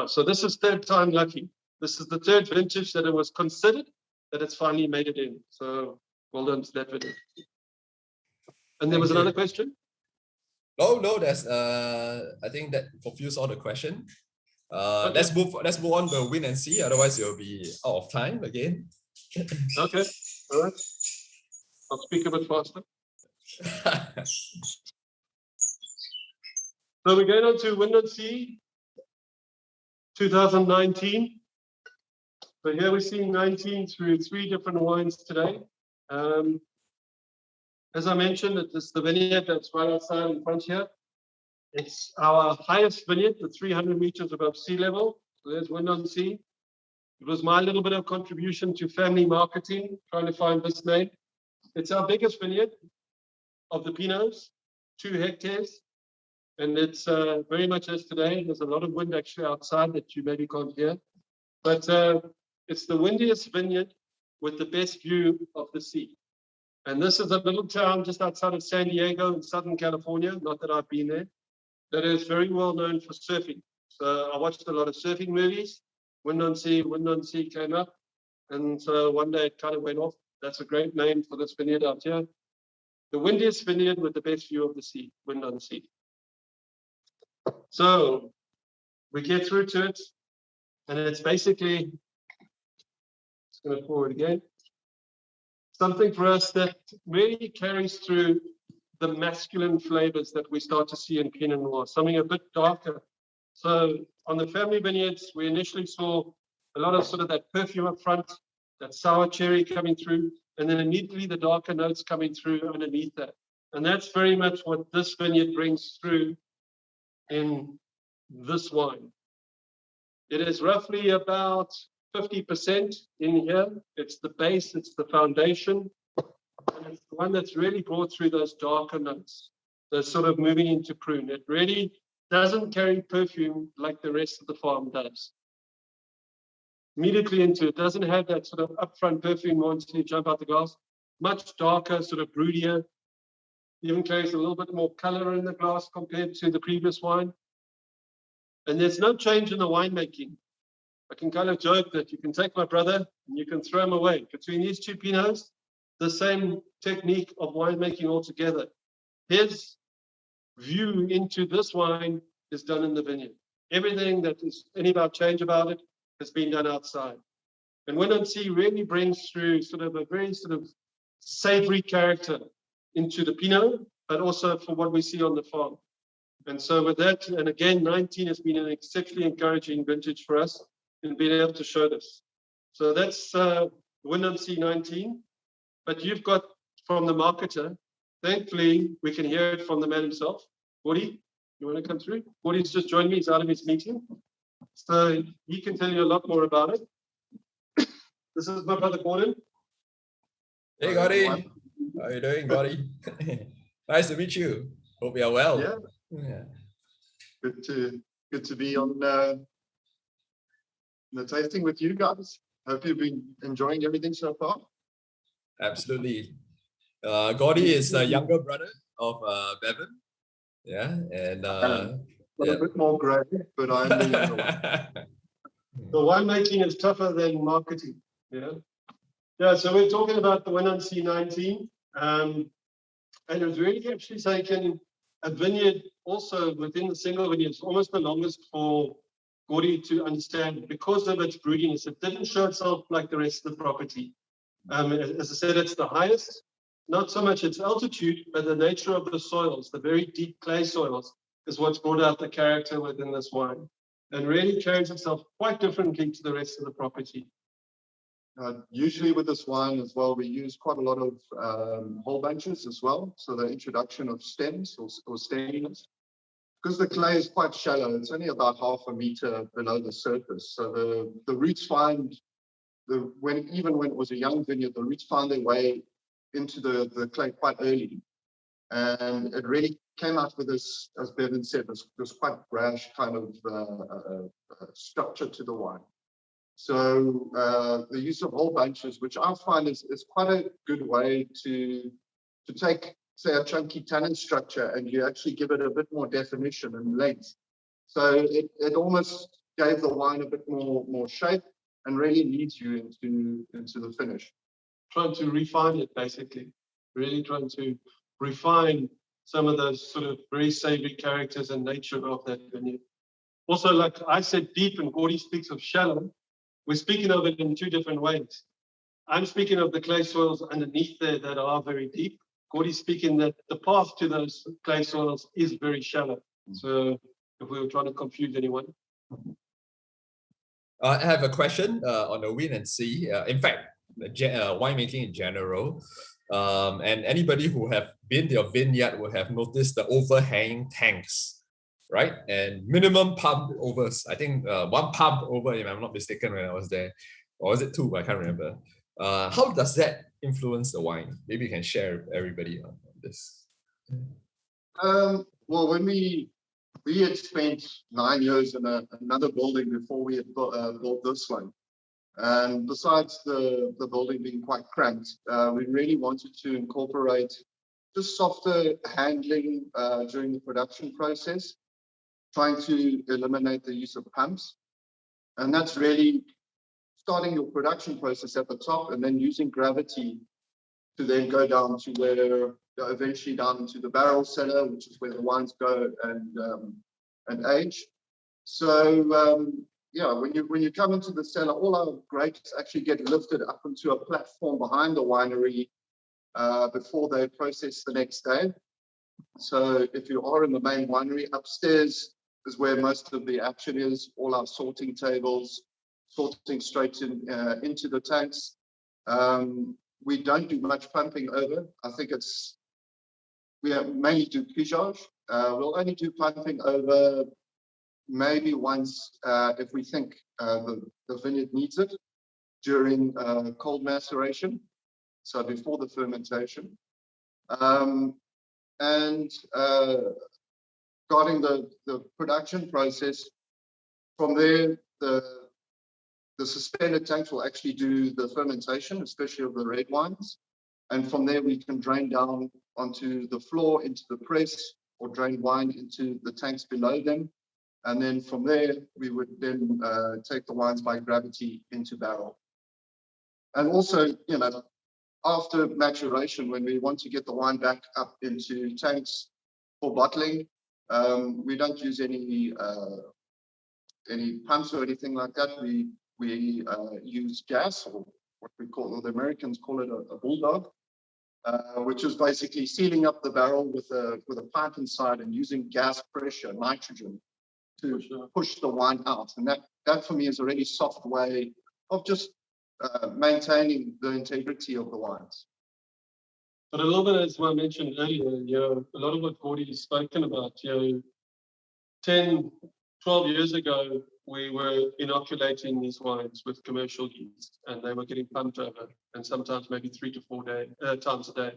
So this is 3rd time lucky. This is the 3rd vintage that it was considered that it's finally made it in. So well done to that vineyard. And there was another question? No, there's I think that fulfills all the question. Okay. Let's move on to Windansea, otherwise you'll be out of time again. Okay, all right. I'll speak a bit faster. So we're going on to Windansea 2019. So here we're seeing 19 through 3 different wines today. As I mentioned, it's the vineyard that's right outside in front here. It's our highest vineyard, the 300 meters above sea level. So there's Windansea. It was my little bit of contribution to family marketing, trying to find this name. It's our biggest vineyard of the Pinots, 2 hectares. And it's very much as today. There's a lot of wind actually outside that you maybe can't hear. But it's the windiest vineyard with the best view of the sea. And this is a little town just outside of San Diego in Southern California, not that I've been there, that is very well known for surfing. So I watched a lot of surfing movies. Windansea came up. And so one day it kind of went off. That's a great name for this vineyard out here. The windiest vineyard with the best view of the sea, Windansea. So we get through to it. And it's basically, just going to forward again, something for us that really carries through the masculine flavors that we start to see in Pinot Noir, something a bit darker. So on the family vineyards, we initially saw a lot of sort of that perfume up front, that sour cherry coming through, and then immediately the darker notes coming through underneath that. And that's very much what this vineyard brings through in this wine. It is roughly about 50% in here. It's the base, it's the foundation. And it's the one that's really brought through those darker notes. They're sort of moving into prune. It really doesn't carry perfume like the rest of the farm does. Immediately into it, doesn't have that sort of upfront perfume once you jump out the glass. Much darker, sort of broodier. Even carries a little bit more color in the glass compared to the previous wine. And there's no change in the winemaking. I can kind of joke that you can take my brother and you can throw him away. Between these 2 Pinots, the same technique of winemaking altogether. His view into this wine is done in the vineyard. Everything that is any about change about it has been done outside. And Windansea really brings through sort of a very sort of savory character into the Pinot, but also for what we see on the farm. And so with that, and again, 19 has been an exceptionally encouraging vintage for us in being able to show this. So that's Windansea 19, but you've got from the marketer, thankfully, we can hear it from the man himself. Gordy, you want to come through? Gordy's just joined me, he's out of his meeting. So he can tell you a lot more about it. This is my brother Gordon. Hey, Gordy. How are you doing, Gordy? Nice to meet you. Hope you are well. Yeah. Good to be on the tasting with you guys. Hope you've been enjoying everything so far. Absolutely. Gordy is the younger brother of Bevan. Yeah, and A bit more grey, but I'm the younger one. The winemaking is tougher than marketing. Yeah. So we're talking about the Windansea 19, and it was really actually taken a vineyard also within the single vineyard. It's almost the longest for Gordy to understand because of its broodiness. It didn't show itself like the rest of the property. As I said, it's the highest, not so much its altitude, but the nature of the soils, the very deep clay soils, is what's brought out the character within this wine, and really carries itself quite differently to the rest of the property. Usually with this wine as well, we use quite a lot of whole bunches as well. So the introduction of stems or stemminess. Because the clay is quite shallow, it's only about 0.5 meter below the surface. So the roots find, even when it was a young vineyard, the roots found their way into the clay quite early. And it really came out with this, as Bevan said, this quite brash kind of structure to the wine. So the use of whole bunches, which I find is quite a good way to take, say, a chunky tannin structure and you actually give it a bit more definition and length. So it almost gave the wine a bit more shape and really leads you into the finish. Trying to refine it, basically. Really trying to refine some of those sort of very savory characters and nature of that vineyard. Also, like I said, deep, and Gordy speaks of shallow. We're speaking of it in two different ways. I'm speaking of the clay soils underneath there that are very deep. Gordy's speaking that the path to those clay soils is very shallow. So if we were trying to confuse anyone. I have a question on the Windansea. In fact, winemaking in general. And anybody who have been to your vineyard will have noticed the overhanging tanks, right? And minimum pump overs. I think 1 pump over, if I'm not mistaken, when I was there. Or was it 2? I can't remember. How does that influence the wine? Maybe you can share with everybody on this. Well, when we had spent 9 years in another building before we had built this one. And besides the building being quite cramped, we really wanted to incorporate just softer handling during the production process, trying to eliminate the use of pumps. And that's really starting your production process at the top and then using gravity to then go down to where eventually down into the barrel cellar, which is where the wines go and age. So yeah, when you come into the cellar, all our grapes actually get lifted up into a platform behind the winery before they process the next day. So if you are in the main winery, upstairs is where most of the action is, all our sorting tables, sorting straight into the tanks. We don't do much pumping over. I think we mainly do cuissage. We'll only do pumping over maybe once if we think the vineyard needs it during cold maceration, so before the fermentation. And regarding the production process, from there, the suspended tanks will actually do the fermentation, especially of the red wines. And from there, we can drain down onto the floor, into the press, or drain wine into the tanks below them. And then from there, we would then take the wines by gravity into barrel. And also, you know, after maturation, when we want to get the wine back up into tanks for bottling, we don't use any pumps or anything like that. We use gas, or what we call, or the Americans call it a bulldog. which is basically sealing up the barrel with a pipe inside and using gas pressure, nitrogen, to push the wine out. And that for me is a really soft way of just maintaining the integrity of the wines. But a little bit, as I mentioned earlier, a lot of what Gordy has spoken about, 10, 12 years ago, we were inoculating these wines with commercial yeast, and they were getting pumped over, and sometimes maybe 3 to 4 times a day.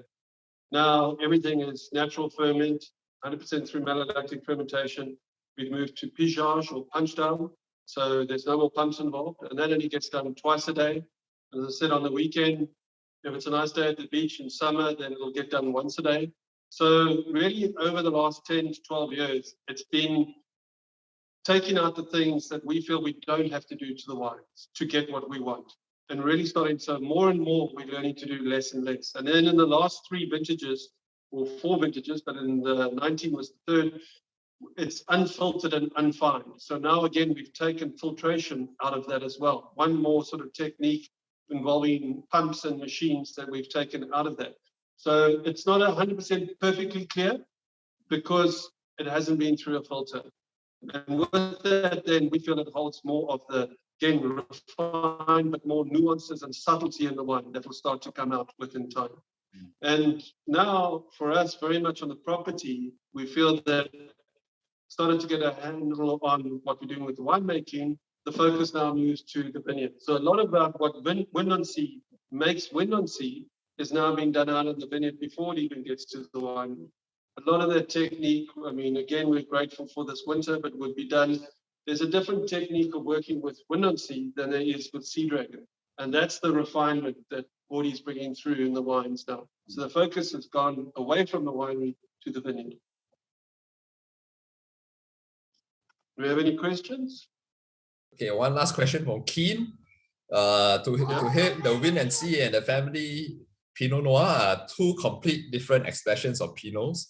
Now everything is natural ferment, 100% through malolactic fermentation. We've moved to pigeage or punch down, so there's no more pumps involved, and that only gets done twice a day. As I said, on the weekend, if it's a nice day at the beach in summer, then it'll get done once a day. So really, over the last 10 to 12 years, it's been taking out the things that we feel we don't have to do to the wines to get what we want. And really starting, so more and more, we're learning to do less and less. And then in the last 3 vintages, or 4 vintages, but in the 19 was the 3rd, it's unfiltered and unfined. So now again, we've taken filtration out of that as well. One more sort of technique involving pumps and machines that we've taken out of that. So it's not 100% perfectly clear because it hasn't been through a filter. And with that, then we feel it holds more of the, again, refined, but more nuances and subtlety in the wine that will start to come out within time. And now, for us, very much on the property, we feel that started to get a handle on what we're doing with the winemaking. The focus now moves to the vineyard. So a lot about what Windansea makes Windansea is now being done out of the vineyard before it even gets to the wine. A lot of that technique, I mean, again, we're grateful for this winter, but would be done. There's a different technique of working with Windansea than there is with Sea Dragon. And that's the refinement that Gordy's bringing through in the wines now. So the focus has gone away from the winery to the vineyard. Do we have any questions? Okay, one last question from Keen. To him, the Windansea and the family Pinot Noir are 2 complete different expressions of Pinots,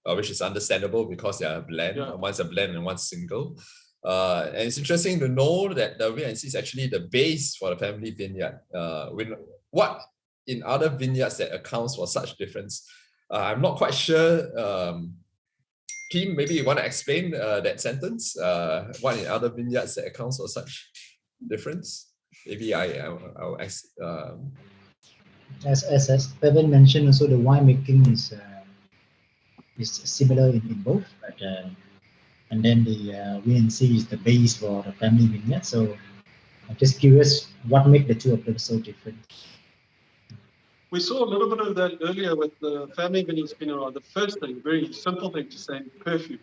which is understandable because they are a blend. Yeah. One's a blend and one's single. And it's interesting to know that the Windansea is actually the base for the family vineyard. What in other vineyards that accounts for such difference? I'm not quite sure. Kim, maybe you want to explain that sentence? What in other vineyards that accounts for such difference? Maybe I'll ask. As Bevan mentioned, also the winemaking is similar in both, but and then the Windansea is the base for the family vineyard. So I'm just curious, what makes the 2 of them so different? We saw a little bit of that earlier with the family vineyards Pinot Noir. The first thing, very simple thing to say, perfume.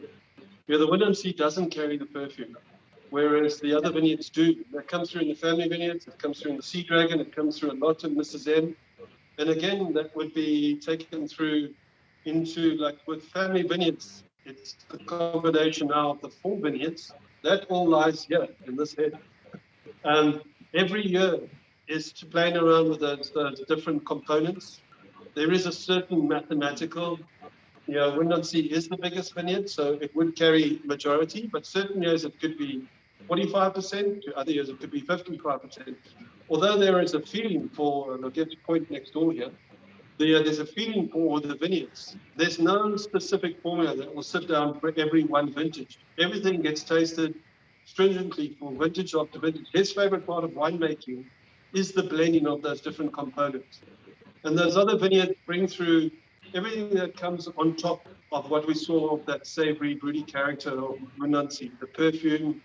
The Windansea doesn't carry the perfume, whereas the other vineyards do. That comes through in the family vineyards, it comes through in the Sea Dragon, it comes through a lot in Mrs. M. And again, that would be taken through into, like with family vineyards, it's the combination now of the 4 vineyards. That all lies here in this head. Every year is to playing around with those different components. There is a certain mathematical, Windansea is the biggest vineyard, so it would carry majority, but certain years it could be 45%, to other years it could be 55%. Although there is a feeling for, and I'll get to point next door here, there's a feeling for the vineyards. There's no specific formula that will sit down for every one vintage. Everything gets tasted stringently for vintage after vintage. His favorite part of winemaking is the blending of those different components. And those other vineyards bring through everything that comes on top of what we saw of that savory, broody character of Windansea, the perfume,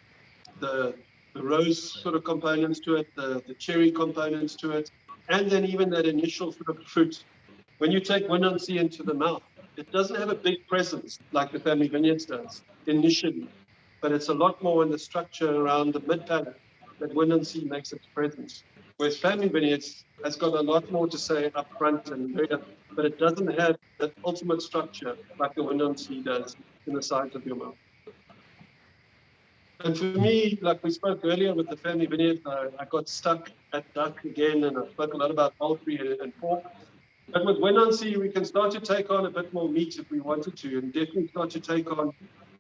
the rose sort of components to it, the cherry components to it, and then even that initial sort of fruit. When you take Windansea into the mouth, it doesn't have a big presence like the family vineyards does initially, but it's a lot more in the structure around the mid-palate that Windansea makes its presence. Whereas family vineyards has got a lot more to say up front and later, but it doesn't have that ultimate structure like the Windansea does in the sides of your mouth. And for me, like we spoke earlier with the family vineyard, I got stuck at duck again, and I spoke a lot about poultry and pork. But with Windansea, we can start to take on a bit more meat if we wanted to, and definitely start to take on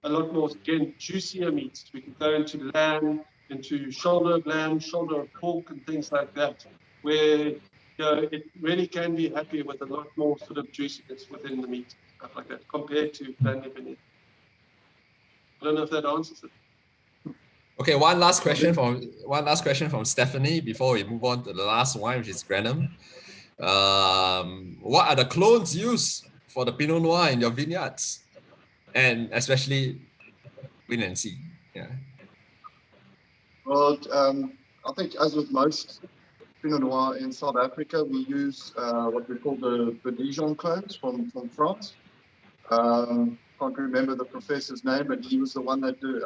a lot more, again, juicier meats. We can go into lamb, into shoulder of lamb, shoulder of pork, and things like that, where it really can be happy with a lot more sort of juiciness within the meat, stuff like that, compared to family vineyard. I don't know if that answers it. Okay, one last question from Stephanie before we move on to the last wine, which is Granum. What are the clones used for the Pinot Noir in your vineyards, and especially Windansea? Yeah. Well, I think as with most Pinot Noir in South Africa, we use what we call the Dijon clones from France. Can't remember the professor's name, but he was the one that did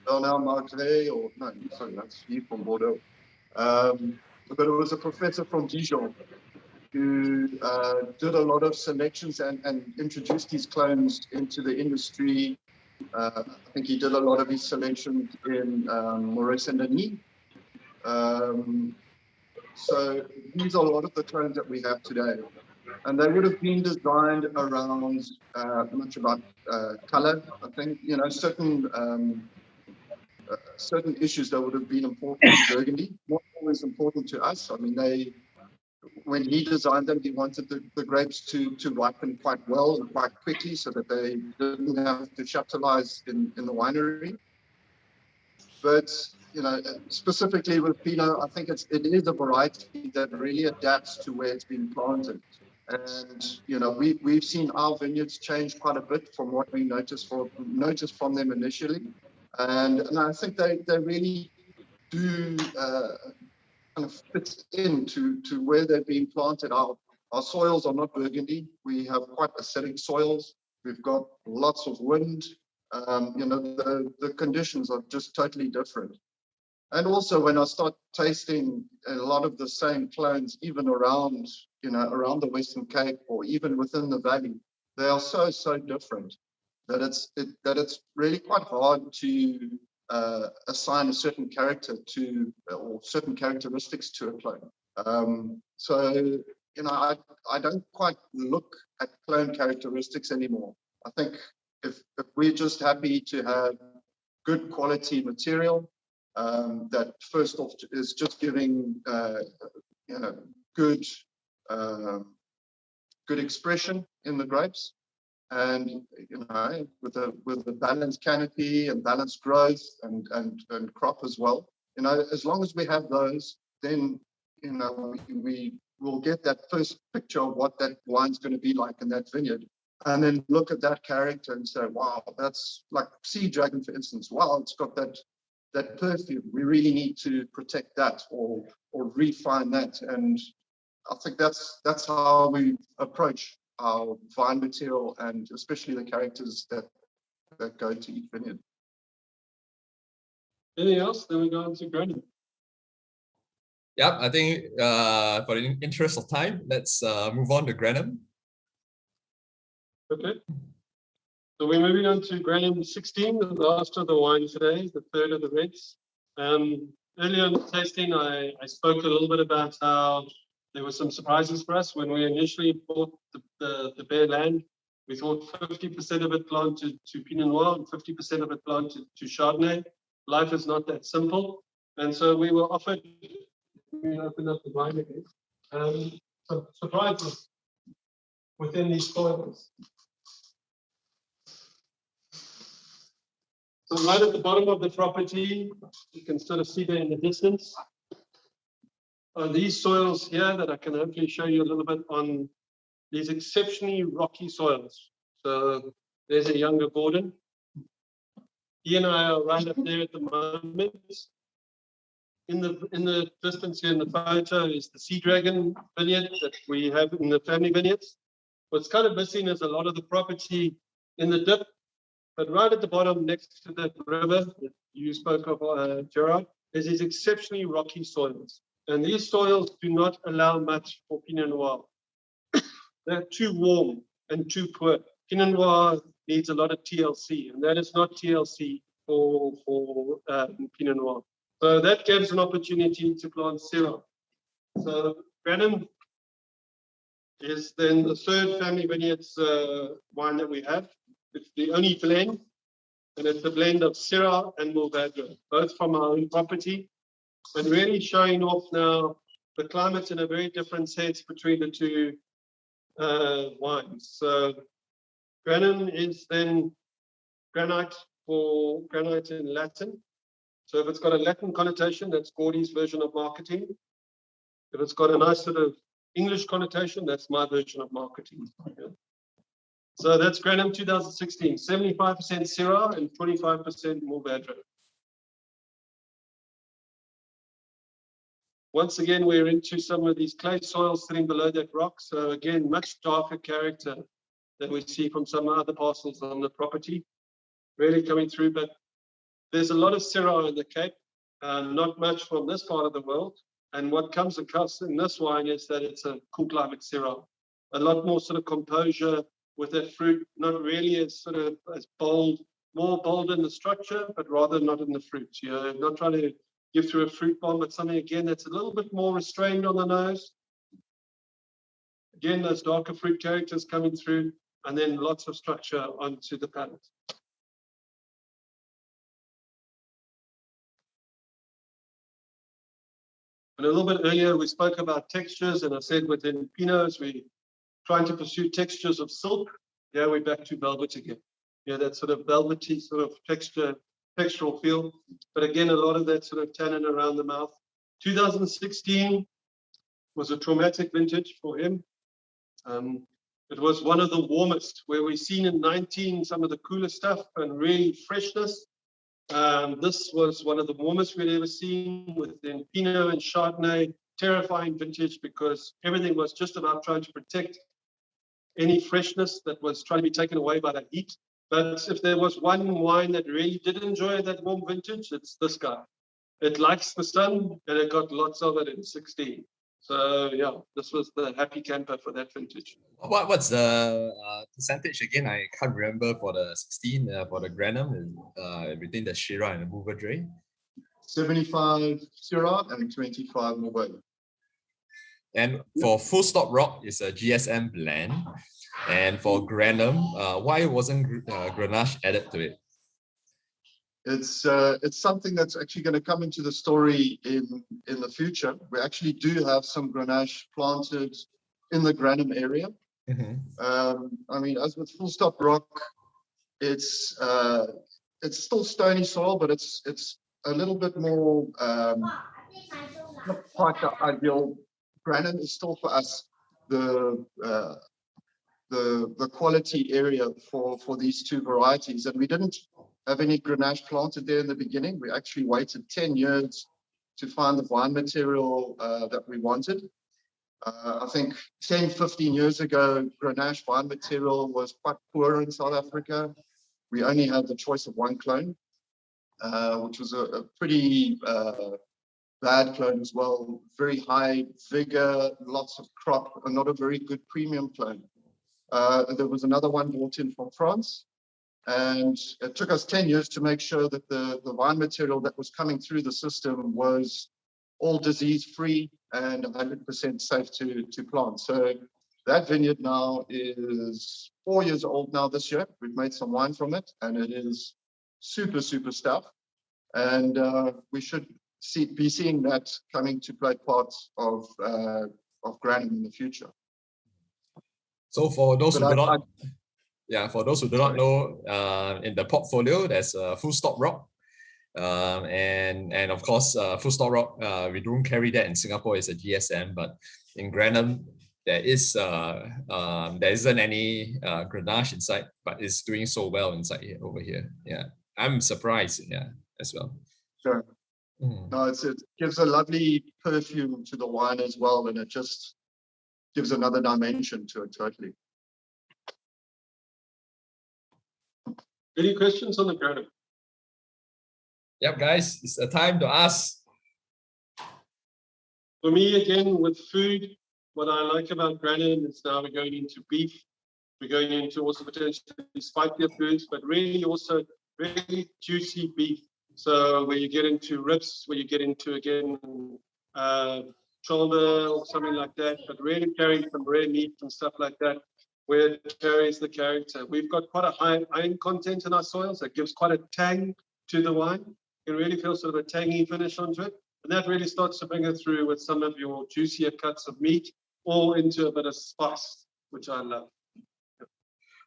Bernard Margret, or no, sorry, that's he from Bordeaux. But it was a professor from Dijon who did a lot of selections and introduced these clones into the industry. I think he did a lot of his selections in Maurice-Saint-Denis. So these are a lot of the clones that we have today. And they would have been designed around much about color. I think, you know, certain issues that would have been important to Burgundy, not always important to us. I mean, when he designed them, he wanted the grapes to ripen quite well and quite quickly so that they didn't have to chateaulize in the winery. But, you know, specifically with Pinot, I think it is a variety that really adapts to where it's been planted. And, you know, we've seen our vineyards change quite a bit from what we noticed from them initially. And I think they really do kind of fit into where they're being planted. Our soils are not Burgundy. We have quite acidic soils. We've got lots of wind. You know, the conditions are just totally different. And also when I start tasting a lot of the same clones, even around, you know, around the Western Cape or even within the valley, they are so different that it's really quite hard to assign a certain character to, or certain characteristics to a clone. So, you know, I don't quite look at clone characteristics anymore. I think if we're just happy to have good quality material, that first off is just giving you know, good expression in the grapes, and you know, with a balanced canopy and balanced growth and crop as well. You know, as long as we have those, then you know we will get that first picture of what that wine's going to be like in that vineyard, and then look at that character and say, wow, that's like Sea Dragon, for instance. Wow, it's got that perfume. We really need to protect that or refine that. And I think that's how we approach our vine material, and especially the characters that go to each vineyard. Anything else? Then we go on to Granum. Yep, I think for the interest of time, let's move on to Granum. Okay. So we're moving on to Granum 16, the last of the wine today, the third of the reds. Earlier in the tasting, I spoke a little bit about how there were some surprises for us when we initially bought the bare land. We thought 50% of it planted to Pinot Noir and 50% of it planted to Chardonnay. Life is not that simple. And so we were offered, we opened up the wine again, some surprises within these soils. So right at the bottom of the property, you can sort of see there in the distance, are these soils here that I can hopefully show you a little bit on these exceptionally rocky soils. So there's a younger Gordon. He and I are right up there at the moment. In the distance here in the photo is the Sea Dragon vineyard that we have in the family vineyards. What's kind of missing is a lot of the property in the dip. But right at the bottom, next to that river that you spoke of, Gerard, is these exceptionally rocky soils. And these soils do not allow much for Pinot Noir. They're too warm and too poor. Pinot Noir needs a lot of TLC, and that is not TLC for Pinot Noir. So that gives an opportunity to plant Syrah. So Granum is then the third family vineyards wine that we have. It's the only blend, and it's a blend of Syrah and Mourvèdre, both from our own property, and really showing off now the climate's in a very different sense between the two wines. So Granum is then granite in Latin. So if it's got a Latin connotation, that's Gordy's version of marketing. If it's got a nice sort of English connotation, that's my version of marketing. Yeah. So that's Granum 2016, 75% Syrah and 25% Mourvèdre. Once again, we're into some of these clay soils sitting below that rock. So again, much darker character than we see from some other parcels on the property, really coming through. But there's a lot of Syrah in the Cape, not much from this part of the world. And what comes across in this wine is that it's a cool climate Syrah. A lot more sort of composure with that fruit, not really as sort of as bold, more bold in the structure, but rather not in the fruit. You know, not trying to give through a fruit bomb, but something again that's a little bit more restrained on the nose. Again, those darker fruit characters coming through, and then lots of structure onto the palate. And a little bit earlier, we spoke about textures, and I said within Pinots, we're trying to pursue textures of silk. Yeah, we're back to velvet again. Yeah, that sort of velvety sort of textural feel. But again, a lot of that sort of tannin around the mouth. 2016 was a traumatic vintage for him. It was one of the warmest, where we've seen in 19 some of the cooler stuff and really freshness. This was one of the warmest we'd ever seen within Pinot and Chardonnay. Terrifying vintage because everything was just about trying to protect any freshness that was trying to be taken away by the heat. But if there was one wine that really did enjoy that warm vintage, it's this guy. It likes the sun, and it got lots of it in 16. So yeah, this was the happy camper for that vintage. What's the percentage again? I can't remember for the 16 for the Granum between the Syrah and the Mourvèdre. 75 Syrah and 25 Mourvèdre. And for Full Stop Rock, it's a GSM blend. And for Granum, why wasn't Grenache added to it? It's something that's actually going to come into the story in the future. We actually do have some Grenache planted in the Granum area. Mm-hmm. I mean, as with Full Stop Rock, it's still stony soil, but it's a little bit more not quite the ideal. Granum is still for us the quality area for these two varieties, and we didn't have any Grenache planted there in the beginning. We actually waited 10 years to find the vine material that we wanted. I think 10, 15 years ago, Grenache vine material was quite poor in South Africa. We only had the choice of one clone, which was a pretty bad clone as well. Very high vigor, lots of crop, and not a very good premium clone. There was another one brought in from France, and it took us 10 years to make sure that the vine material that was coming through the system was all disease-free and 100% safe to plant. So that vineyard now is 4 years old now this year. We've made some wine from it, and it is super, super stuff. And we should be seeing that coming to play parts of Granum in the future. So for those who do not, for those who do not know, in the portfolio there's a Full Stop Rock, and of course Full Stop Rock we don't carry that in Singapore. It's a GSM, but in Granum there isn't any Grenache inside, but it's doing so well inside here over here. Yeah, I'm surprised. Yeah, as well. Sure. No, it gives a lovely perfume to the wine as well, and it just gives another dimension to it totally. Any questions on the Granum? Yep, guys, it's a time to ask. For me, again, with food, what I like about Granum is now we're going into beef. We're going into also potentially spicier foods, but really also really juicy beef. So where you get into ribs, where you get into, again, shoulder or something like that, but really carrying some rare meat and stuff like that, where it carries the character. We've got quite a high iron content in our soils that gives quite a tang to the wine. You can really feel sort of a tangy finish onto it. And that really starts to bring it through with some of your juicier cuts of meat or into a bit of spice, which I love.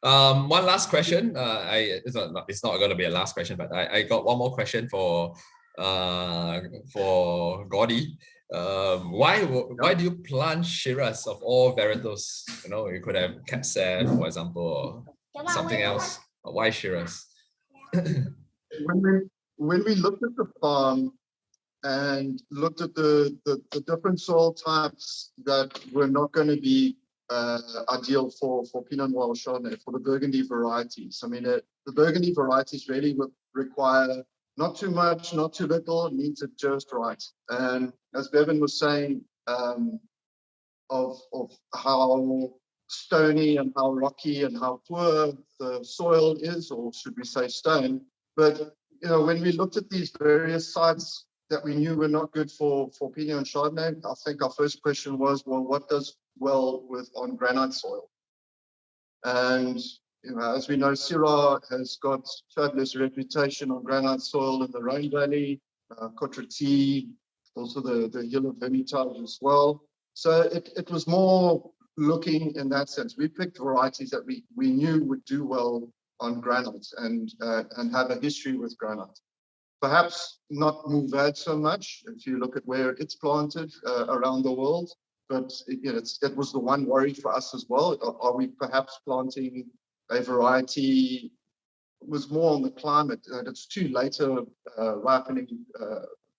One last question. It's not going to be a last question, but I got one more question for Gordy. Why do you plant Shiraz of all varietals? You know, you could have Cab Sav, for example, or something else. Why Shiraz? When we looked at the farm and looked at the different soil types that were not going to be ideal for Pinot Noir Chardonnay, for the Burgundy varieties. I mean, the Burgundy varieties really would require not too much, not too little, it needs it just right. And as Bevan was saying, of how stony and how rocky and how poor the soil is, or should we say stone. But, you know, when we looked at these various sites that we knew were not good for Pinot and Chardonnay, I think our first question was, well, what does well with on granite soil? And you know, as we know, Syrah has got fabulous reputation on granite soil in the Rhone Valley, Cotreti, also the hill of Hermitage as well. So it was more looking in that sense. We picked varieties that we knew would do well on granite and have a history with granite. Perhaps not Mourvedre so much if you look at where it's planted around the world, but it was the one worry for us as well. Are we perhaps planting a variety? It was more on the climate, and it's too later ripening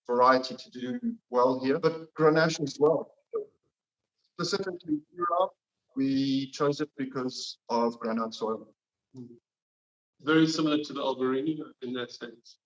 variety to do well here, but Grenache as well. Specifically, we chose it because of granite soil. Very similar to the Albarino in that sense.